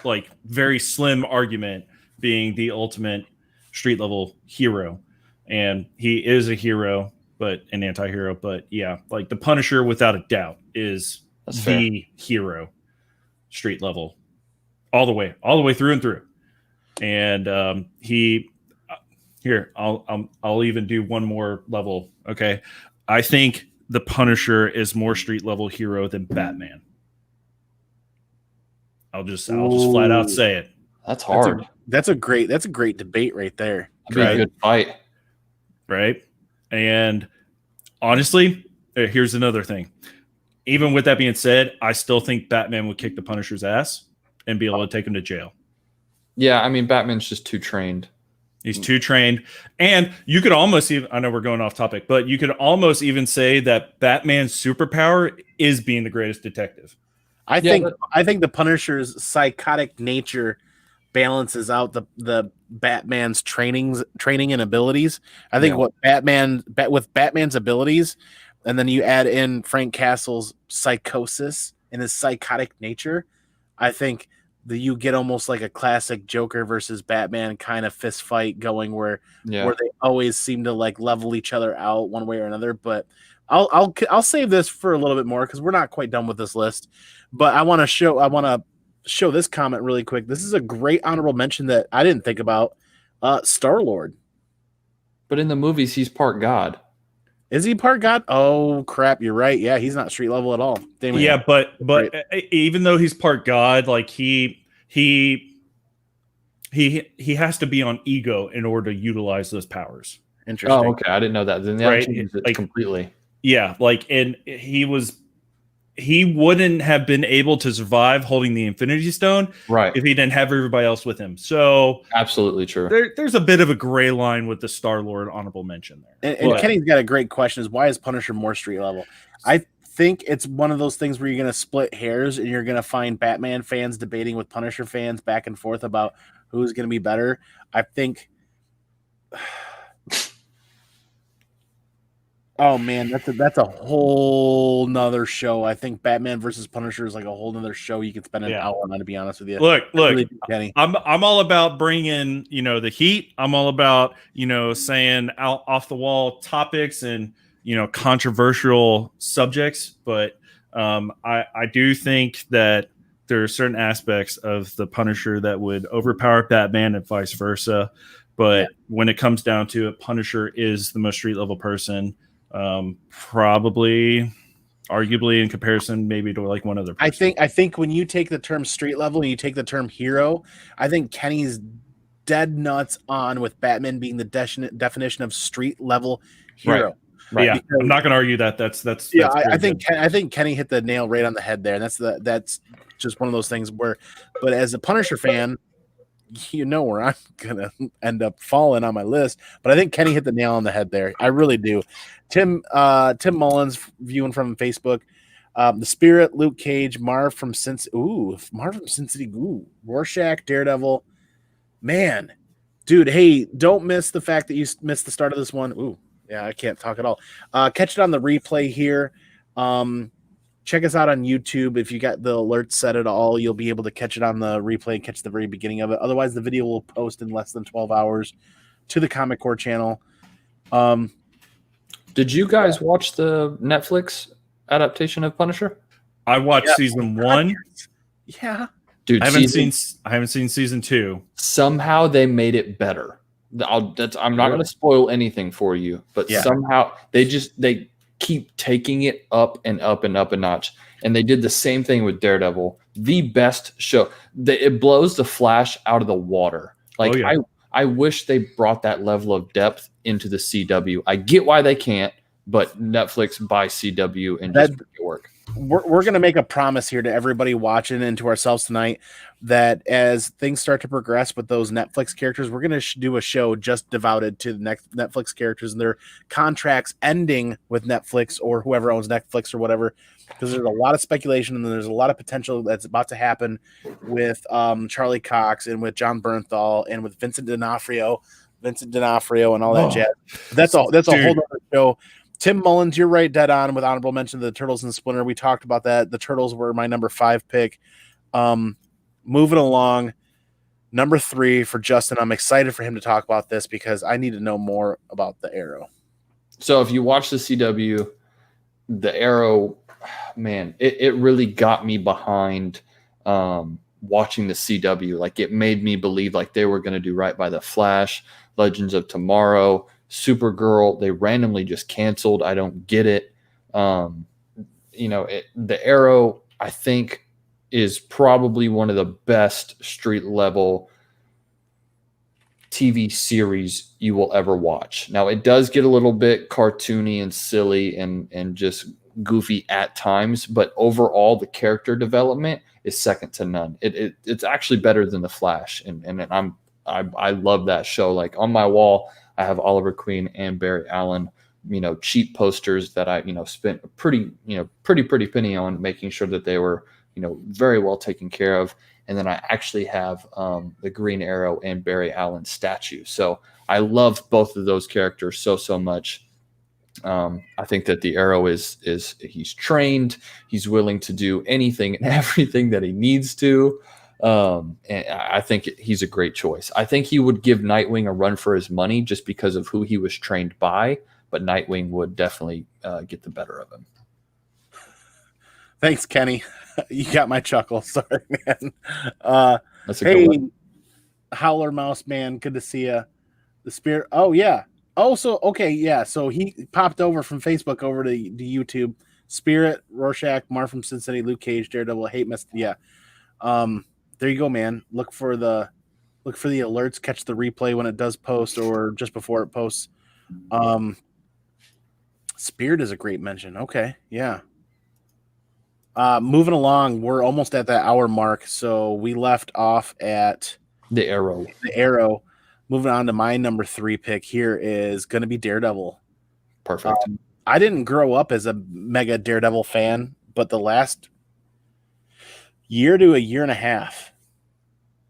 like very slim argument, being the ultimate street level hero. And he is a hero, but an anti-hero. But yeah, like the Punisher, without a doubt, is the hero, street level, all the way through and through. And I'll even do one more level. Okay, I think the Punisher is more street level hero than Batman. I'll just flat out say it. That's hard. That's a great debate right there. That'd be a good fight. Right. And honestly, here's another thing. Even with that being said, I still think Batman would kick the Punisher's ass and be able to take him to jail. Yeah, I mean, Batman's just too trained. He's too trained. And you could almost even, I know we're going off topic, but you could almost even say that Batman's superpower is being the greatest detective. I think the Punisher's psychotic nature balances out the Batman's training and abilities. I think with Batman's abilities, and then you add in Frank Castle's psychosis and his psychotic nature, I think that you get almost like a classic Joker versus Batman kind of fist fight going where they always seem to like level each other out one way or another. But I'll save this for a little bit more because we're not quite done with this list. But I want to show this comment really quick. This is a great honorable mention that I didn't think about. Star-Lord. But in the movies, he's part God. Is he part God? Oh crap! You're right. Yeah, he's not street level at all. Damn. Yeah, but even though he's part God, like he has to be on ego in order to utilize those powers. Interesting. Oh, okay. I didn't know that. Then that changes it completely. Yeah, like, and he wouldn't have been able to survive holding the Infinity Stone, right, if he didn't have everybody else with him. So absolutely true. There's a bit of a gray line with the Star-Lord honorable mention there. And Kenny's got a great question: is why is Punisher more street level? I think it's one of those things where you're going to split hairs and you're going to find Batman fans debating with Punisher fans back and forth about who's going to be better. I think. Oh man, that's a whole nother show. I think Batman versus Punisher is like a whole nother show. You could spend an hour on, to be honest with you. Look, really, Kenny. I'm all about bringing the heat. I'm all about saying out off the wall topics and controversial subjects. But I do think that there are certain aspects of the Punisher that would overpower Batman and vice versa. But when it comes down to it, Punisher is the most street level person. Probably arguably in comparison maybe to like one other I person. think when you take the term street level and you take the term hero, I think Kenny's dead nuts on with Batman being the definition of street level hero. Right. Yeah, Because- I'm not going to argue that. That's Yeah, very I think good. I think Kenny hit the nail right on the head there, and that's just one of those things where. But as a Punisher fan, you know where I'm gonna end up falling on my list. But I think Kenny hit the nail on the head there. I really do. Tim Mullins viewing from Facebook. The Spirit, Luke Cage, Marv from Sin City. Ooh, Rorschach, Daredevil. Man, dude, hey, don't miss the fact that you missed the start of this one. Ooh, yeah, I can't talk at all. Catch it on the replay here. Check us out on YouTube. If you got the alerts set at all, you'll be able to catch it on the replay and catch the very beginning of it. Otherwise, the video will post in less than 12 hours to the Comic Core channel. Did you guys watch the Netflix adaptation of Punisher? I watched season 1. Yeah. Dude, I haven't seen season 2. Somehow they made it better. I'm not going to spoil anything for you, but somehow they keep taking it up and up and up a notch. And they did the same thing with Daredevil. The best show. It blows the Flash out of the water. Like, I wish they brought that level of depth into the CW. I get why they can't, but Netflix buy CW and just make it work. We're going to make a promise here to everybody watching and to ourselves tonight that as things start to progress with those Netflix characters, we're going to do a show just devoted to the next Netflix characters and their contracts ending with Netflix or whoever owns Netflix or whatever, because there's a lot of speculation and there's a lot of potential that's about to happen with Charlie Cox and with John Bernthal and with Vincent D'Onofrio and all that jazz. That's a whole other show. Tim Mullins, you're right, dead on with honorable mention of the Turtles and Splinter. We talked about that. The Turtles were my number 5 pick. Moving along, number 3 for Justin. I'm excited for him to talk about this because I need to know more about the Arrow. So if you watch the CW, the Arrow, man, it really got me behind watching the CW. Like, it made me believe like they were going to do right by the Flash, Legends of Tomorrow, Supergirl. They randomly just canceled. I don't get it. The Arrow, I think, is probably one of the best street level TV series you will ever watch. Now, it does get a little bit cartoony and silly and just goofy at times, but overall the character development is second to none. It's actually better than the Flash, and I love that show. Like, on my wall, I have Oliver Queen and Barry Allen, cheap posters that I, spent a pretty penny on making sure that they were, very well taken care of. And then I actually have the Green Arrow and Barry Allen statue. So I love both of those characters so much. I think that the Arrow is he's trained. He's willing to do anything and everything that he needs to. And I think he's a great choice. I think he would give Nightwing a run for his money just because of who he was trained by, but Nightwing would definitely get the better of him. Thanks, Kenny. You got my chuckle. Sorry, man. That's a good one. Howler Mouse, man. Good to see you. The Spirit. Oh, yeah. Oh, so, okay, yeah. So he popped over from Facebook over to YouTube. Spirit, Rorschach, Marv from Sin City, Luke Cage, Daredevil, Hate Mess. Yeah. There you go, man. Look for the alerts, catch the replay when it does post or just before it posts. Spirit is a great mention. Okay, yeah. Moving along, we're almost at that hour mark, so we left off at the Arrow. Moving on to my number 3 pick here is going to be Daredevil. Perfect. I didn't grow up as a mega Daredevil fan, but the last year to a year and a half,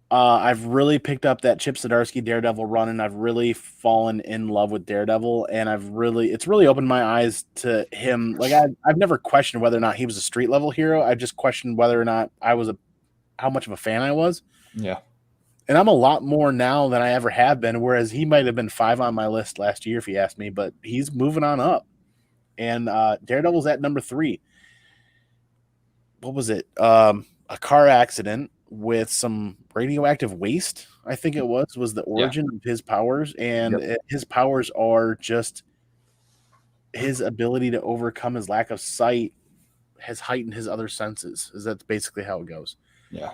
I've really picked up that Chip Zdarsky Daredevil run, and I've really fallen in love with Daredevil, and it's really opened my eyes to him. Like, I've never questioned whether or not he was a street level hero. I just questioned whether or not how much of a fan I was. Yeah. And I'm a lot more now than I ever have been, whereas he might have been 5 on my list last year if you asked me, but he's moving on up. And Daredevil's at number 3. What was it? A car accident with some radioactive waste, I think it was the origin of his powers. And his powers are just his ability to overcome his lack of sight has heightened his other senses. Is that's basically how it goes. Yeah.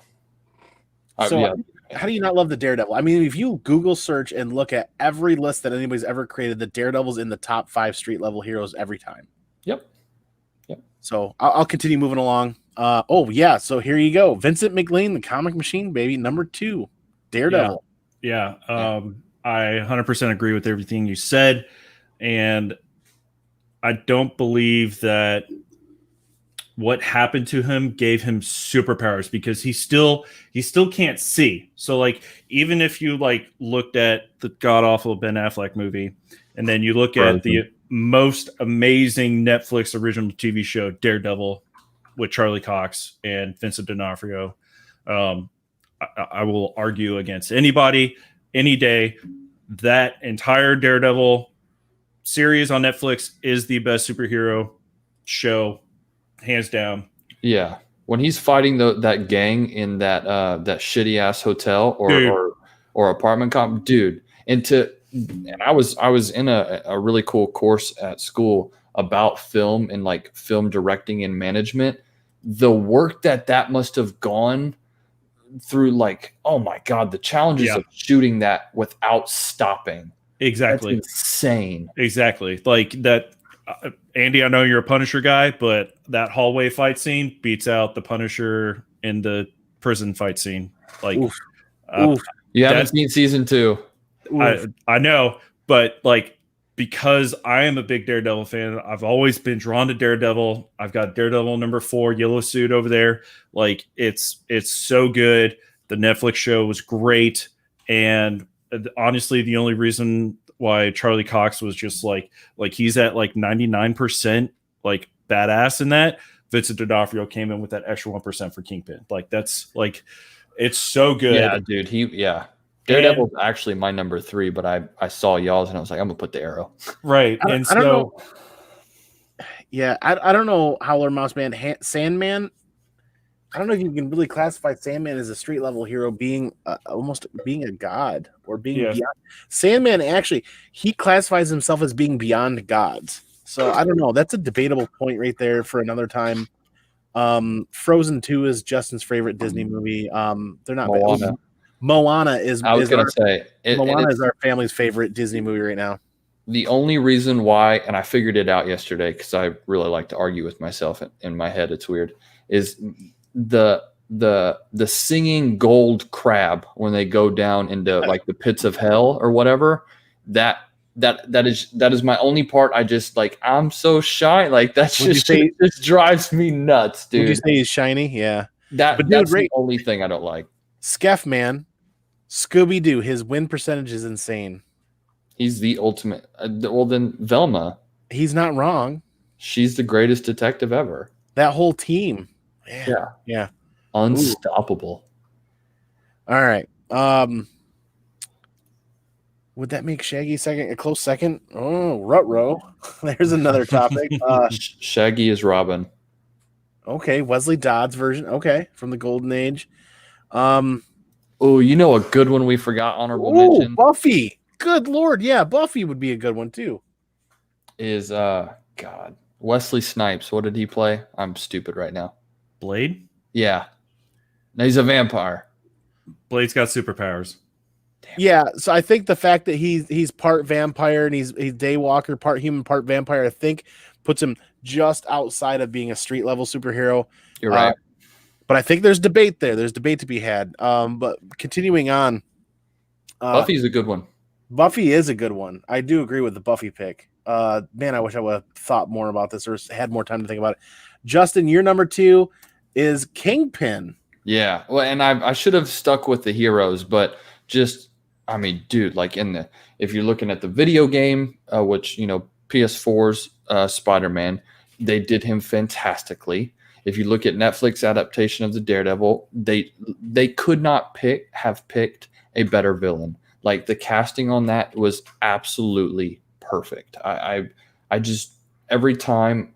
So yeah. how do you not love the Daredevil? I mean, if you Google search and look at every list that anybody's ever created, the Daredevil's in the top 5 street level heroes every time. Yep. So I'll continue moving along. So here you go. Vincent McLean, the comic machine, baby, number 2, Daredevil. Yeah. I 100% agree with everything you said. And I don't believe that what happened to him gave him superpowers, because he still can't see. So like, even if you like looked at the god awful Ben Affleck movie, and then you look at the most amazing Netflix original TV show, Daredevil, with Charlie Cox and Vincent D'Onofrio, I will argue against anybody any day. That entire Daredevil series on Netflix is the best superhero show, hands down. Yeah, when he's fighting that gang in that shitty ass hotel or apartment comp, dude. And I was in a really cool course at school about film and like film directing and management. The work that must have gone through, like, oh my God, the challenges of shooting that without stopping. Exactly. That's insane. Exactly. Like that. Andy, I know you're a Punisher guy, but that hallway fight scene beats out the Punisher in the prison fight scene. Like, You haven't seen season 2. I know, but like, because I am a big Daredevil fan, I've always been drawn to Daredevil. I've got Daredevil number 4 yellow suit over there. Like, it's so good. The Netflix show was great, and honestly, the only reason why Charlie Cox was just like he's at like 99% like badass in that, Vincent D'Onofrio came in with that extra 1% for Kingpin. Like, that's like, it's so good. Yeah, dude. Daredevil's actually my number 3, but I saw y'all's and I was like, I'm gonna put the Arrow. Right. I don't know. Yeah, I don't know, Howler Mouse Man, Sandman. I don't know if you can really classify Sandman as a street level hero, being almost being a god or being beyond. Sandman, actually, he classifies himself as being beyond gods. So I don't know. That's a debatable point right there for another time. Frozen 2 is Justin's favorite Disney movie. They're not Moana. Moana is. I was going to say Moana is our family's favorite Disney movie right now. The only reason why, and I figured it out yesterday because I really like to argue with myself in my head. It's weird. Is the singing gold crab when they go down into like the pits of hell or whatever, that is my only part. I just like, I'm so shy. Like, that's just drives me nuts, dude. Would you say he's shiny? Yeah. That's the only thing I don't like. Skeff Man, Scooby-Doo, his win percentage is insane. He's the ultimate. Well, then Velma. He's not wrong. She's the greatest detective ever. That whole team. Yeah. Unstoppable. Ooh. All right. Would that make Shaggy a close second? Oh, Ruh-roh. There's another topic. Shaggy is Robin. Okay, Wesley Dodd's version. Okay, from the Golden Age. Oh, you know a good one we forgot, honorable mention? Buffy. Good Lord. Yeah, Buffy would be a good one too. Is God, Wesley Snipes. What did he play? I'm stupid right now. Blade? Yeah. No, he's a vampire. Blade's got superpowers. Damn. Yeah, so I think the fact that he's part vampire and he's daywalker, part human, part vampire, I think puts him just outside of being a street level superhero. You're right. But I think there's debate there. There's debate to be had. But continuing on. Buffy's a good one. Buffy is a good one. I do agree with the Buffy pick. Man, I wish I would have thought more about this or had more time to think about it. Justin, your number 2 is Kingpin. Yeah. Well, and I should have stuck with the heroes, but just, I mean, dude, like if you're looking at the video game, which, PS4's Spider-Man, they did him fantastically. If you look at Netflix adaptation of the Daredevil, they could not have picked a better villain. Like, the casting on that was absolutely perfect. I just, every time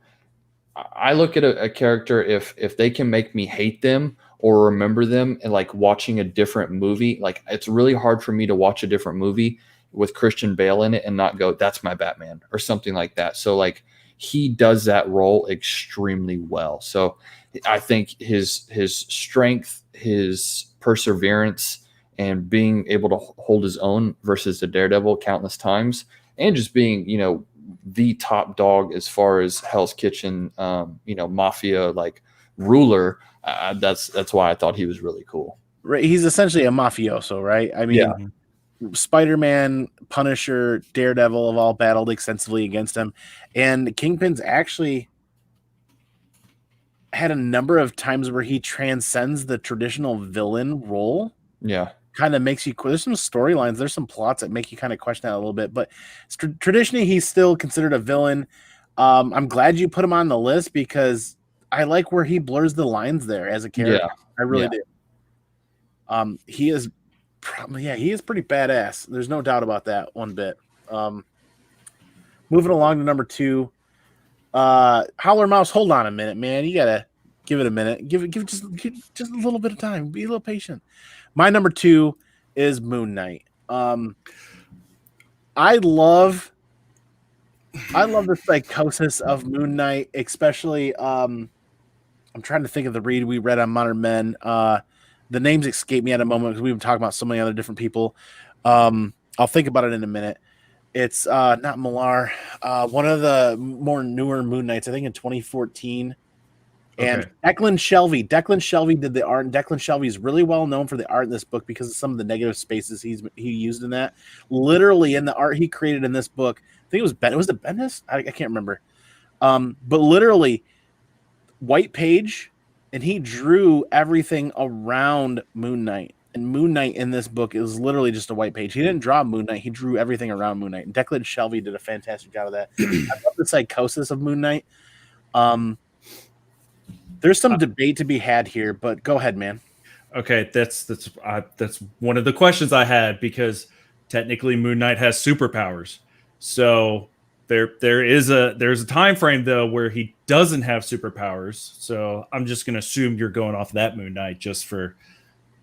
I look at a character, if they can make me hate them or remember them, and like watching a different movie, like it's really hard for me to watch a different movie with Christian Bale in it and not go, that's my Batman or something like that. So like, he does that role extremely well. So I think his strength, his perseverance, and being able to hold his own versus the Daredevil countless times, and just being, you know, the top dog as far as Hell's Kitchen, you know, mafia like ruler. That's why I thought he was really cool. Right, he's essentially a mafioso, right? I mean, Yeah. Spider-Man, Punisher, Daredevil have all battled extensively against him, and Kingpin's actually had a number of times where he transcends the traditional villain role. Yeah. Kind of makes you, there's some storylines, there's some plots that make you kind of question that a little bit, but traditionally he's still considered a villain. I'm glad you put him on the list because I like where he blurs the lines there as a character. Yeah. I really do. He is probably, he is pretty badass. There's no doubt about that one bit. Moving along to number 2, Howler Mouse. Hold on a minute, man. You gotta give it a minute. Give just a little bit of time. Be a little patient. My number 2 is Moon Knight. I love the psychosis of Moon Knight, especially. I'm trying to think of the read we read on Modern Men. The names escape me at a moment because we've been talking about so many other different people. I'll think about it in a minute. It's not Millar. One of the more newer Moon Knights, I think in 2014. And Declan Shelvey did the art, and Declan Shelvey is really well known for the art in this book because of some of the negative spaces he used in that. Literally in the art he created in this book, I think it was the Bendis? I can't remember. But literally white page, and he drew everything around Moon Knight. And Moon Knight in this book is literally just a white page. He didn't draw Moon Knight, he drew everything around Moon Knight. And Declan Shelvey did a fantastic job of that. I love the psychosis of Moon Knight. There's some debate to be had here, but go ahead, man. Okay, that's one of the questions I had, because technically Moon Knight has superpowers. So there's a time frame though where he doesn't have superpowers. So I'm just gonna assume you're going off that Moon Knight just for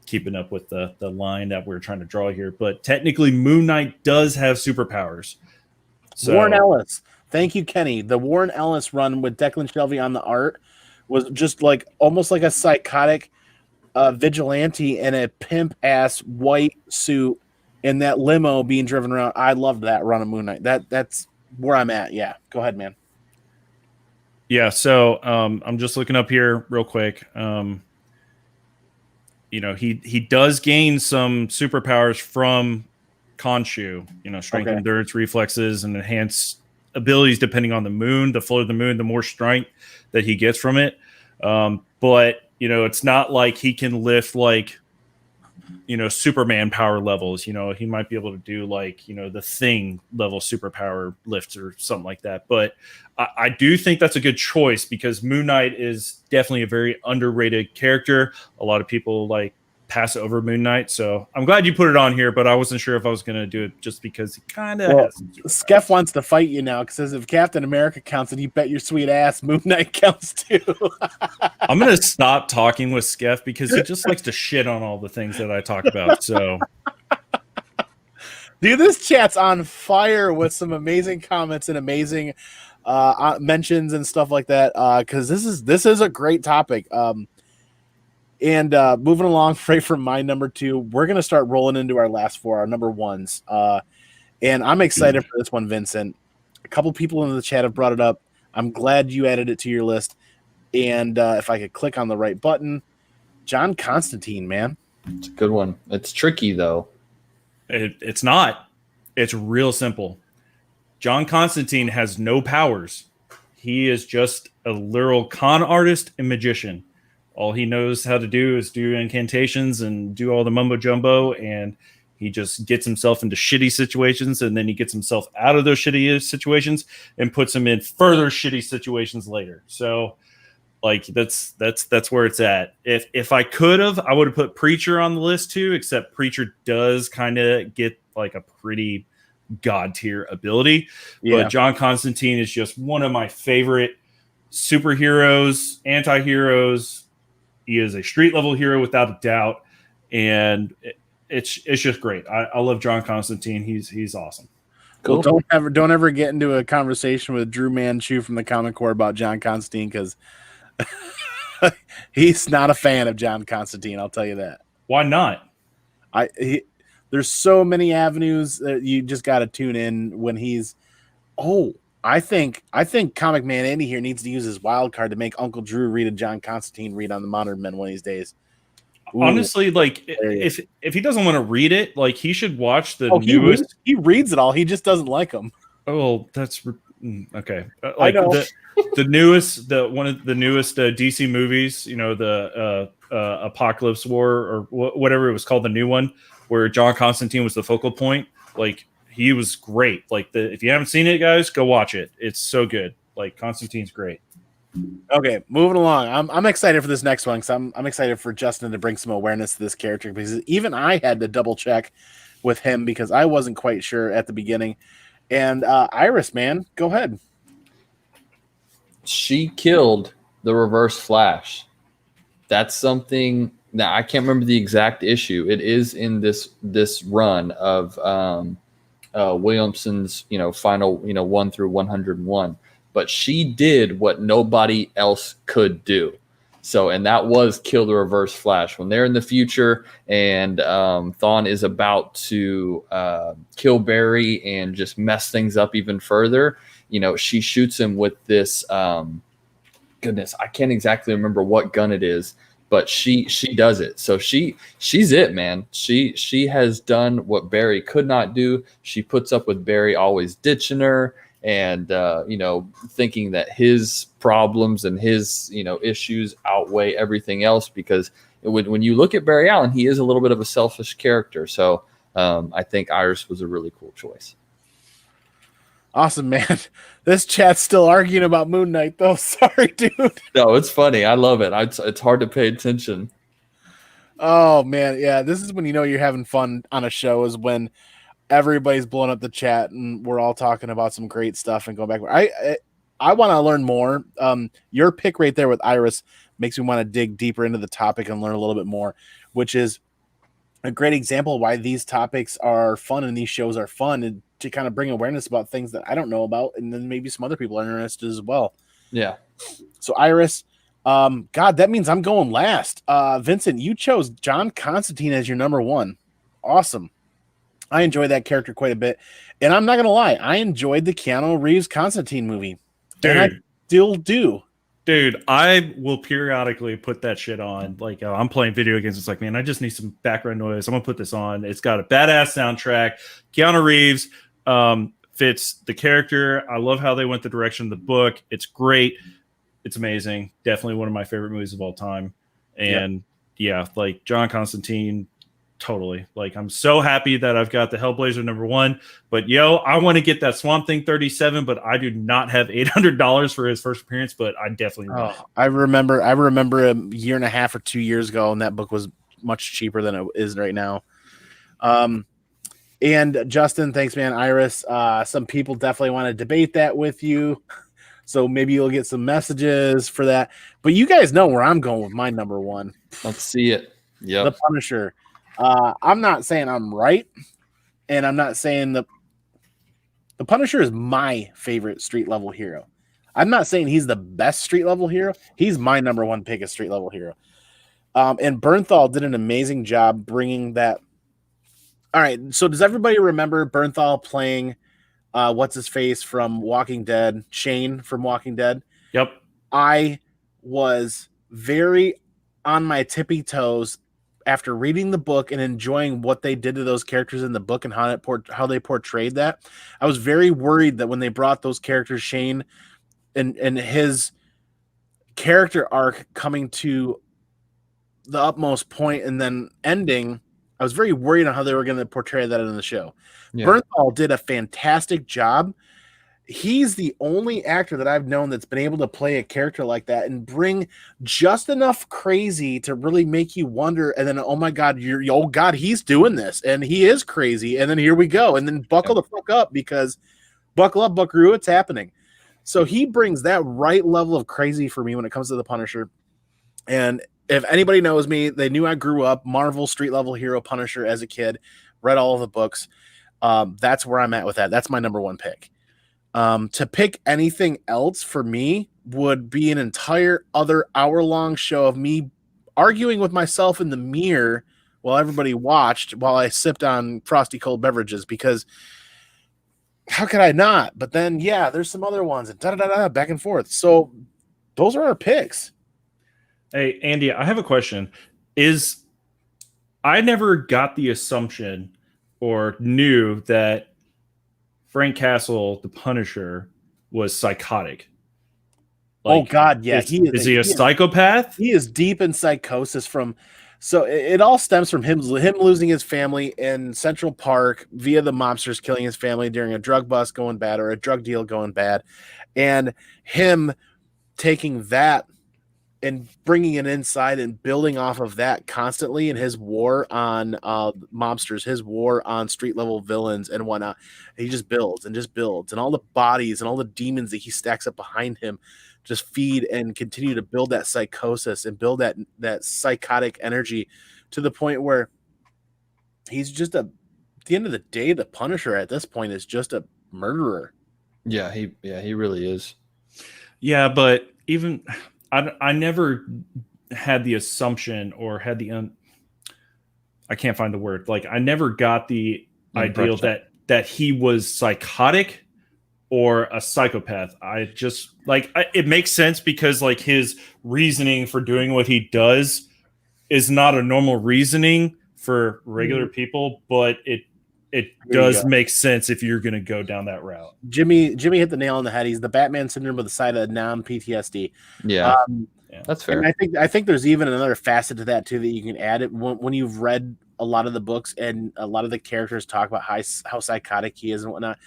keeping up with the line that we're trying to draw here. But technically Moon Knight does have superpowers. So, Warren Ellis. Thank you, Kenny. The Warren Ellis run with Declan Shelvey on the art was just like almost like a psychotic vigilante in a pimp ass white suit in that limo being driven around. I loved that run of Moon Knight. That's where I'm at. Yeah, go ahead, man. Yeah, so I'm just looking up here real quick. You know, he does gain some superpowers from Khonshu. You know, strength, endurance, reflexes, and enhanced abilities depending on the moon. The flow of the moon, the more strength that he gets from it. But you know, it's not like he can lift like, you know, Superman power levels. You know, he might be able to do like, you know, the Thing level superpower lifts or something like that. But I do think that's a good choice because Moon Knight is definitely a very underrated character. A lot of people like pass over Moon Knight. So I'm glad you put it on here, but I wasn't sure if I was going to do it just because he kind of has some superpowers. Skeff wants to fight you now because if Captain America counts, and you bet your sweet ass Moon Knight counts too. I'm going to stop talking with Skeff because he just likes to shit on all the things that I talk about. So, dude, this chat's on fire with some amazing comments and amazing mentions and stuff like that. Because this is a great topic. And moving along right from my number 2, we're going to start rolling into our last 4, our number 1s. And I'm excited for this one, Vincent. A couple people in the chat have brought it up. I'm glad you added it to your list. And if I could click on the right button, John Constantine, man. It's a good one. It's tricky, though. It's not. It's real simple. John Constantine has no powers. He is just a literal con artist and magician. All he knows how to do is do incantations and do all the mumbo jumbo, and he just gets himself into shitty situations, and then he gets himself out of those shitty situations and puts him in further shitty situations later. So, like that's where it's at. If I could have, I would have put Preacher on the list too, except Preacher does kind of get like a pretty god tier ability. Yeah. But John Constantine is just one of my favorite superheroes, anti-heroes. He is a street level hero without a doubt, and it's just great. I love John Constantine. He's awesome. Cool. Well, don't ever get into a conversation with Drew Manchu from the Comic Corps about John Constantine, because he's not a fan of John Constantine. I'll tell you that. Why not? There's so many avenues that you just got to tune in when he's. Oh, I think ComicManAndy here needs to use his wild card to make Uncle Drew read a John Constantine read on the Modern Men one of these days. Ooh, honestly, like if he doesn't want to read it, like he should watch the newest. He reads it all. He just doesn't like them. Oh, that's okay. Like the newest, one of the newest DC movies. You know, the Apocalypse War or whatever it was called, the new one where John Constantine was the focal point. Like he was great. Like if you haven't seen it, guys, go watch it. It's so good. Like Constantine's great. Okay, moving along. I'm excited for this next one because I'm excited for Justin to bring some awareness to this character, because even I had to double check with him because I wasn't quite sure at the beginning. And Iris, man, go ahead. She killed the Reverse Flash. That's something that I can't remember the exact issue. It is in this run of Williamson's final 1 through 101. But she did what nobody else could do. So, and that was kill the Reverse Flash. When they're in the future and Thawne is about to kill Barry and just mess things up even further, she shoots him with this, goodness, I can't exactly remember what gun it is, but she does it. So she's it, man. She has done what Barry could not do. She puts up with Barry always ditching her, and thinking that his problems and his issues outweigh everything else, because when you look at Barry Allen, he is a little bit of a selfish character. So I think Iris was a really cool choice. Awesome, man. This chat's still arguing about Moon Knight, though. Sorry, dude. No, it's funny. I love it. It's hard to pay attention. Oh man, yeah. This is when you're having fun on a show, is when everybody's blowing up the chat and we're all talking about some great stuff and going back. I want to learn more. Your pick right there with Iris makes me want to dig deeper into the topic and learn a little bit more, which is a great example of why these topics are fun and these shows are fun, and to kind of bring awareness about things that I don't know about, and then maybe some other people are interested as well. Yeah. So Iris, God, that means I'm going last. Vincent, you chose John Constantine as your number one. Awesome. I enjoy that character quite a bit. And I'm not going to lie, I enjoyed the Keanu Reeves Constantine movie. Dude. And I still do. Dude, I will periodically put that shit on. Like, I'm playing video games. It's like, man, I just need some background noise. I'm going to put this on. It's got a badass soundtrack. Keanu Reeves fits the character. I love how they went the direction of the book. It's great. It's amazing. Definitely one of my favorite movies of all time. And yeah, like John Constantine, totally. Like, I'm so happy that I've got the Hellblazer number one, but I want to get that Swamp Thing 37, but I do not have $800 for his first appearance, but I definitely want it. I remember a year and a half or 2 years ago, and that book was much cheaper than it is right now. And Justin, thanks, man. Iris, some people definitely want to debate that with you. So maybe you'll get some messages for that. But you guys know where I'm going with my number one. Let's see it. Yeah. The Punisher. I'm not saying I'm right, and I'm not saying the Punisher is my favorite street level hero. I'm not saying he's the best street level hero. He's my number one pick as street level hero. And Bernthal did an amazing job bringing that. All right, so does everybody remember Bernthal playing what's his face from Walking Dead, Shane from Walking Dead? Yep. I was very on my tippy toes after reading the book and enjoying what they did to those characters in the book and how they portrayed that. I was very worried that when they brought those characters, Shane and his character arc coming to the utmost point and then ending, I was very worried on how they were going to portray that in the show. Yeah. Bernthal did a fantastic job. He's the only actor that I've known that's been able to play a character like that and bring just enough crazy to really make you wonder. And then, oh my God, he's doing this and he is crazy. And then here we go. And then buckle the fuck up, because buckle up, Buckaroo, it's happening. So he brings that right level of crazy for me when it comes to the Punisher. And if anybody knows me, they knew I grew up Marvel street level hero Punisher as a kid, read all of the books. That's where I'm at with that. That's my number one pick. To pick anything else for me would be an entire other hour-long show of me arguing with myself in the mirror while everybody watched while I sipped on frosty cold beverages, because how could I not? But then, yeah, there's some other ones and back and forth. So those are our picks. Hey, Andy, I have a question. I never got the assumption or knew that Frank Castle, the Punisher, was psychotic. Oh God, yeah, is he a psychopath? He is deep in psychosis so it all stems from him losing his family in Central Park via the mobsters killing his family during a drug bust going bad or a drug deal going bad, and him taking that and bringing it inside and building off of that constantly in his war on mobsters, his war on street level villains and whatnot. He just builds, and all the bodies and all the demons that he stacks up behind him just feed and continue to build that psychosis and build that psychotic energy to the point where he's just at the end of the day, the Punisher at this point is just a murderer. Yeah, he really is. Yeah, but even I never had the assumption or had I can't find the word. Like, I never got the ideal that he was psychotic or a psychopath. I just it makes sense because like his reasoning for doing what he does is not a normal reasoning for regular people, but it does make sense if you're going to go down that route. Jimmy hit the nail on the head. He's the Batman syndrome with a side of non-PTSD. Yeah, that's fair. And I think there's even another facet to that too that you can add it when you've read a lot of the books and a lot of the characters talk about how psychotic he is and whatnot.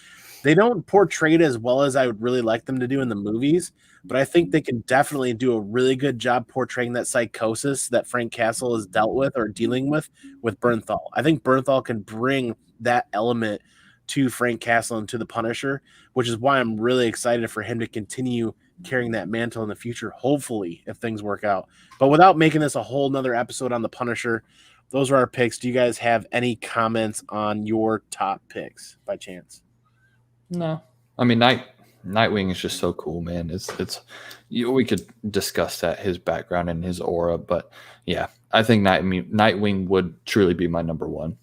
They don't portray it as well as I would really like them to do in the movies, but I think they can definitely do a really good job portraying that psychosis that Frank Castle has dealt with or dealing with Bernthal. I think Bernthal can bring that element to Frank Castle and to the Punisher, which is why I'm really excited for him to continue carrying that mantle in the future, hopefully, if things work out. But without making this a whole nother episode on the Punisher, those are our picks. Do you guys have any comments on your top picks by chance? No, I mean Nightwing is just so cool, man. We could discuss that, his background and his aura, but yeah, I think Nightwing would truly be my number one.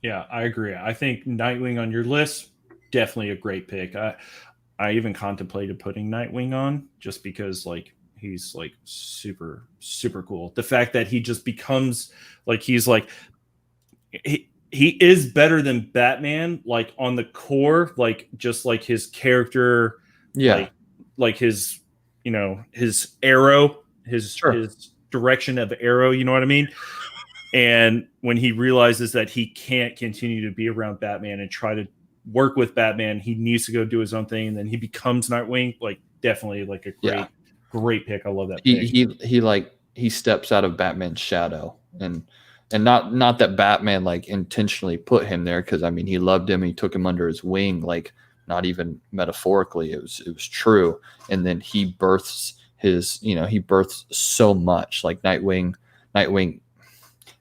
Yeah, I agree. I think Nightwing on your list, definitely a great pick. I even contemplated putting Nightwing on just because like he's like super, super cool. The fact that he just becomes like he is better than Batman, like on the core, like just like his character, like his, his arrow, his direction of arrow, you know what I mean? And when he realizes that he can't continue to be around Batman and try to work with Batman, he needs to go do his own thing, and then he becomes Nightwing. Like, definitely like a great pick. I love that pick. He steps out of Batman's shadow, and not that Batman like intentionally put him there, because I mean he loved him, he took him under his wing, like not even metaphorically, it was true. And then he births so much. Like Nightwing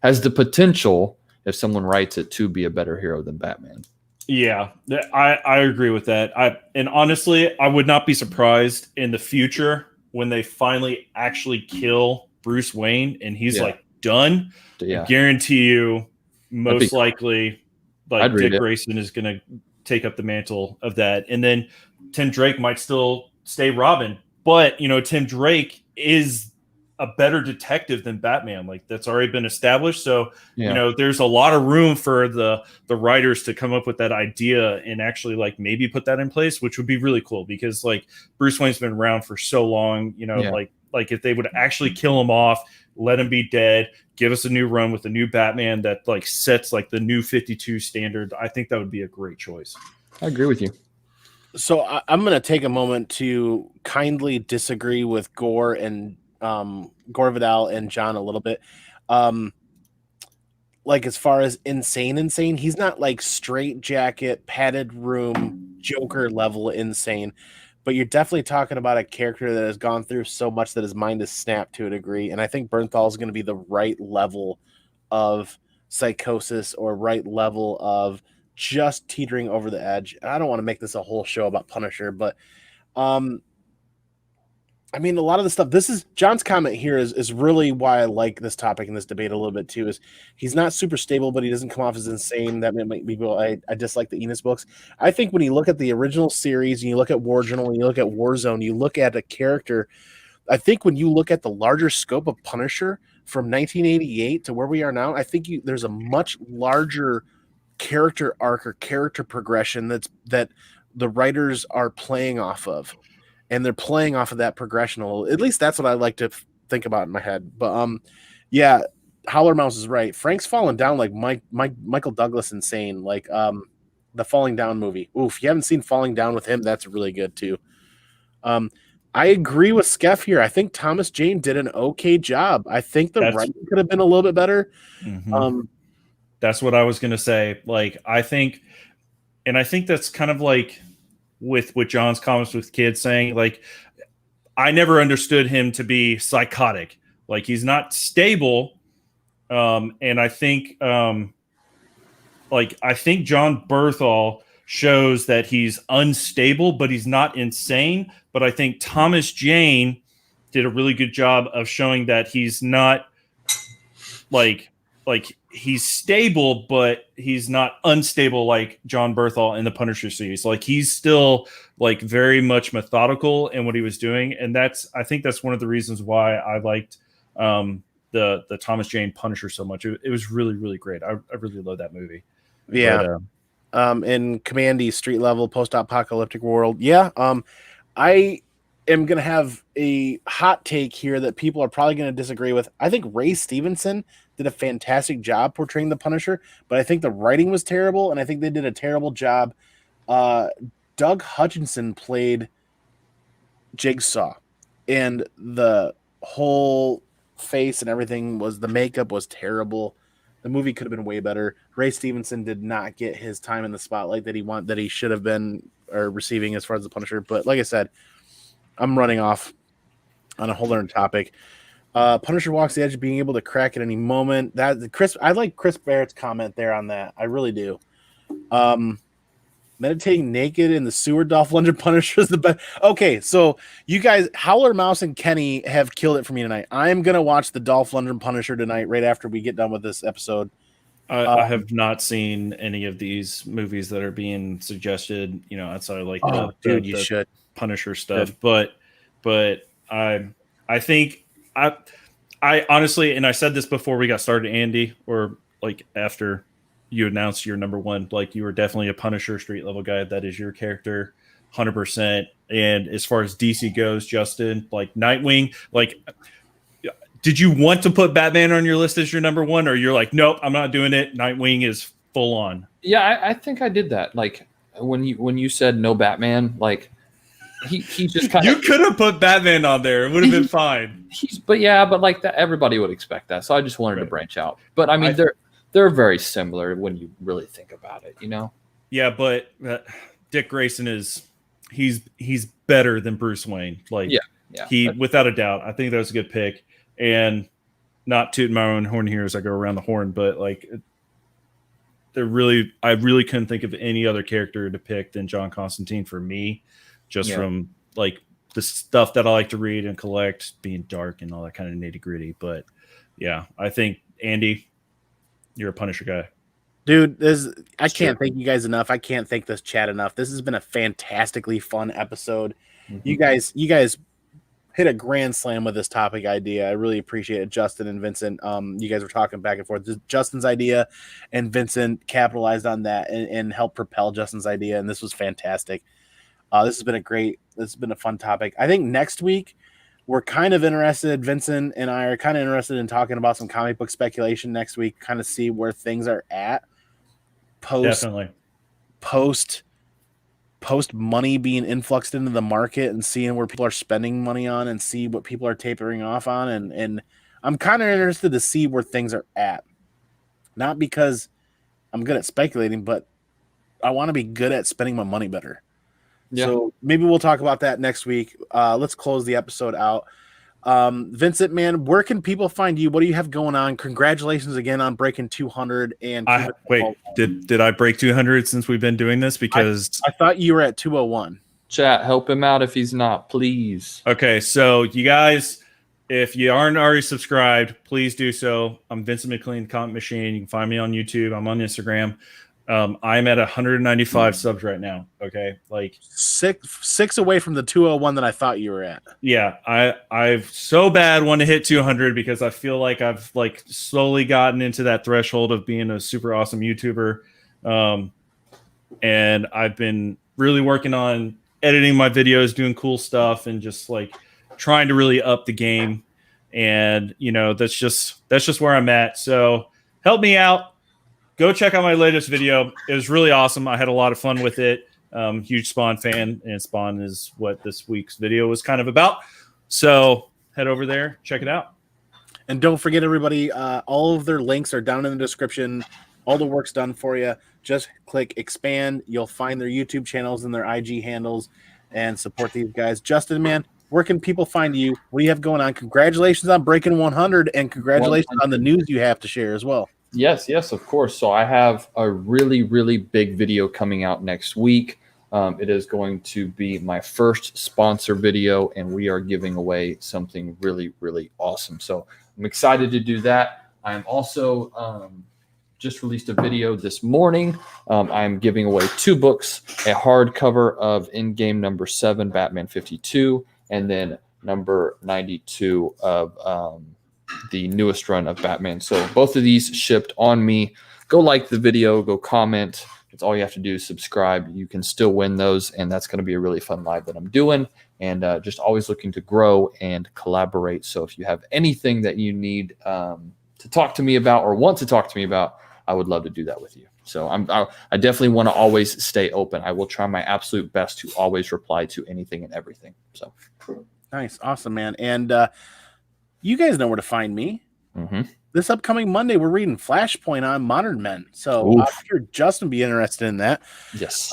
has the potential, if someone writes it, to be a better hero than Batman. Yeah, I agree with that. And honestly, I would not be surprised in the future when they finally actually kill Bruce Wayne and he's like done. Yeah. I guarantee you, most likely, like Dick Grayson is going to take up the mantle of that, and then Tim Drake might still stay Robin. But Tim Drake is a better detective than Batman. Like, that's already been established. So, there's a lot of room for the writers to come up with that idea and actually like maybe put that in place, which would be really cool, because like Bruce Wayne's been around for so long, like if they would actually kill him off, let him be dead, give us a new run with a new Batman that like sets like the new 52 standard. I think that would be a great choice. I agree with you. So I'm going to take a moment to kindly disagree with Gore Vidal and John a little bit. Like, as far as insane, he's not like straight jacket, padded room, Joker level insane, but you're definitely talking about a character that has gone through so much that his mind is snapped to a degree. And I think Bernthal is going to be the right level of psychosis or right level of just teetering over the edge. And I don't want to make this a whole show about Punisher, but I mean, a lot of the stuff, this is John's comment here is really why I like this topic and this debate a little bit too, is he's not super stable, but he doesn't come off as insane. That might make people, I dislike the Enos books. I think when you look at the original series and you look at War Journal and you look at Warzone, you look at a character, I think when you look at the larger scope of Punisher from 1988 to where we are now, I think there's a much larger character arc or character progression that the writers are playing off of. And they're playing off of that progression a little. At least that's what I like to think about in my head. But yeah, Howler Mouse is right. Frank's falling down like Michael Douglas insane. Like the Falling Down movie. Oof, you haven't seen Falling Down with him? That's really good too. I agree with Skeff here. I think Thomas Jane did an okay job. I think the writing could have been a little bit better. That's what I was gonna say. Like I think that's kind of like with John's comments with kids saying, like, I never understood him to be psychotic. Like he's not stable. And I think John Berthal shows that he's unstable, but he's not insane. But I think Thomas Jane did a really good job of showing that he's not like he's stable, but he's not unstable like John Berthal in the Punisher series. Like he's still like very much methodical in what he was doing. And I think that's one of the reasons why I liked the Thomas Jane Punisher so much. It was really, really great. I really love that movie. Yeah. In Commandy street level post-apocalyptic world. Yeah. I am going to have a hot take here that people are probably going to disagree with. I think Ray Stevenson did a fantastic job portraying the Punisher, but I think the writing was terrible, and I think they did a terrible job. Doug Hutchinson played Jigsaw, and the whole face and everything the makeup was terrible. The movie could have been way better. Ray Stevenson did not get his time in the spotlight that he should have been or receiving as far as the Punisher. But like I said, I'm running off on a whole other topic. Punisher walks the edge of being able to crack at any moment. I like Chris Barrett's comment there on that. I really do. Meditating naked in the sewer Dolph Lundgren Punisher is the best. Okay, so you guys, Howler Mouse and Kenny have killed it for me tonight. I'm gonna watch the Dolph Lundgren Punisher tonight, right after we get done with this episode. I have not seen any of these movies that are being suggested. Outside of like you should Punisher stuff, but I think. I honestly, and I said this before we got started, Andy, or like after you announced your number one, like you were definitely a Punisher street level guy. That is your character, 100%. And as far as DC goes, Justin, like Nightwing, like, did you want to put Batman on your list as your number one, or you're like, nope, I'm not doing it. Nightwing is full on. Yeah, I think I did that. Like when you said no Batman, like. He just kind of. You could have put Batman on there; it would have been fine. But like that, everybody would expect that. So I just wanted to branch out. But I mean, they're very similar when you really think about it. Yeah, but Dick Grayson he's better than Bruce Wayne. Like, yeah, he without a doubt. I think that was a good pick. And not tooting my own horn here as I go around the horn, but like, I really couldn't think of any other character to pick than John Constantine for me. Just from like the stuff that I like to read and collect, being dark and all that kind of nitty gritty. But yeah, I think Andy, you're a Punisher guy. Dude, I can't thank you guys enough. I can't thank this chat enough. This has been a fantastically fun episode. Mm-hmm. You guys hit a grand slam with this topic idea. I really appreciate it. Justin and Vincent, you guys were talking back and forth. This is Justin's idea, and Vincent capitalized on that and helped propel Justin's idea, and this was fantastic. This has been a fun topic. I think next week we're kind of interested, Vincent and I are kind of interested in talking about some comic book speculation next week, kind of see where things are at post money being influxed into the market and seeing where people are spending money on and see what people are tapering off on. And I'm kind of interested to see where things are at. Not because I'm good at speculating, but I want to be good at spending my money better. Yeah. So maybe we'll talk about that next week. Let's close the episode out. Vincent, man, where can people find you? What do you have going on? Congratulations again on breaking 200. And did I break 200 since we've been doing this? Because I thought you were at 201. Chat, help him out if he's not, please. Okay, so you guys, if you aren't already subscribed, please do so. I'm Vincent McLean, Comic Machine. You can find me on YouTube. I'm on Instagram. I'm at 195 subs right now. Okay, like six away from the 201 that I thought you were at. Yeah, I've so bad want to hit 200 because I feel like I've like slowly gotten into that threshold of being a super awesome YouTuber, and I've been really working on editing my videos, doing cool stuff, and just like trying to really up the game. And that's just where I'm at. So help me out. Go check out my latest video. It was really awesome. I had a lot of fun with it. Huge Spawn fan, and Spawn is what this week's video was kind of about. So head over there, check it out. And don't forget, everybody, all of their links are down in the description. All the work's done for you. Just click expand. You'll find their YouTube channels and their IG handles and support these guys. Justin, man, where can people find you? What do you have going on? Congratulations on breaking 100, and congratulations 100. On the news you have to share as well. Yes, of course. So I have a really, really big video coming out next week. It is going to be my first sponsor video, and we are giving away something really, really awesome. So I'm excited to do that. I'm also just released a video this morning. I'm giving away 2 books, a hardcover of Endgame number 7, Batman 52, and then number 92 of the newest run of Batman. So both of these shipped on me. Go like the video, go comment. It's all you have to do is subscribe. You can still win those, and that's going to be a really fun live that I'm doing. And just always looking to grow and collaborate. So if you have anything that you need to talk to me about or want to talk to me about, I would love to do that with you. So I definitely want to always stay open. I will try my absolute best to always reply to anything and everything. So nice, awesome, man. And you guys know where to find me. Mm-hmm. This upcoming Monday, we're reading Flashpoint on Modern Men. So I'm sure Justin be interested in that. Yes.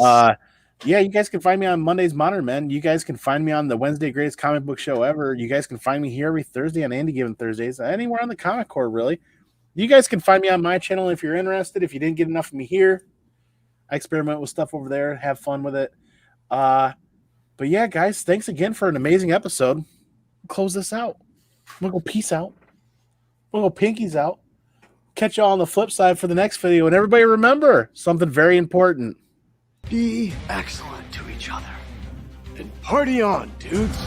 Yeah, you guys can find me on Monday's Modern Men. You guys can find me on the Wednesday Greatest Comic Book Show Ever. You guys can find me here every Thursday on Andy Given Thursdays. Anywhere on the Comic Core, really. You guys can find me on my channel if you're interested. If you didn't get enough of me here, I experiment with stuff over there. Have fun with it. But yeah, guys, thanks again for an amazing episode. We'll close this out. We'll go peace out. We'll go pinkies out. Catch y'all on the flip side for the next video. And everybody remember something very important. Be excellent to each other. And party on, dudes.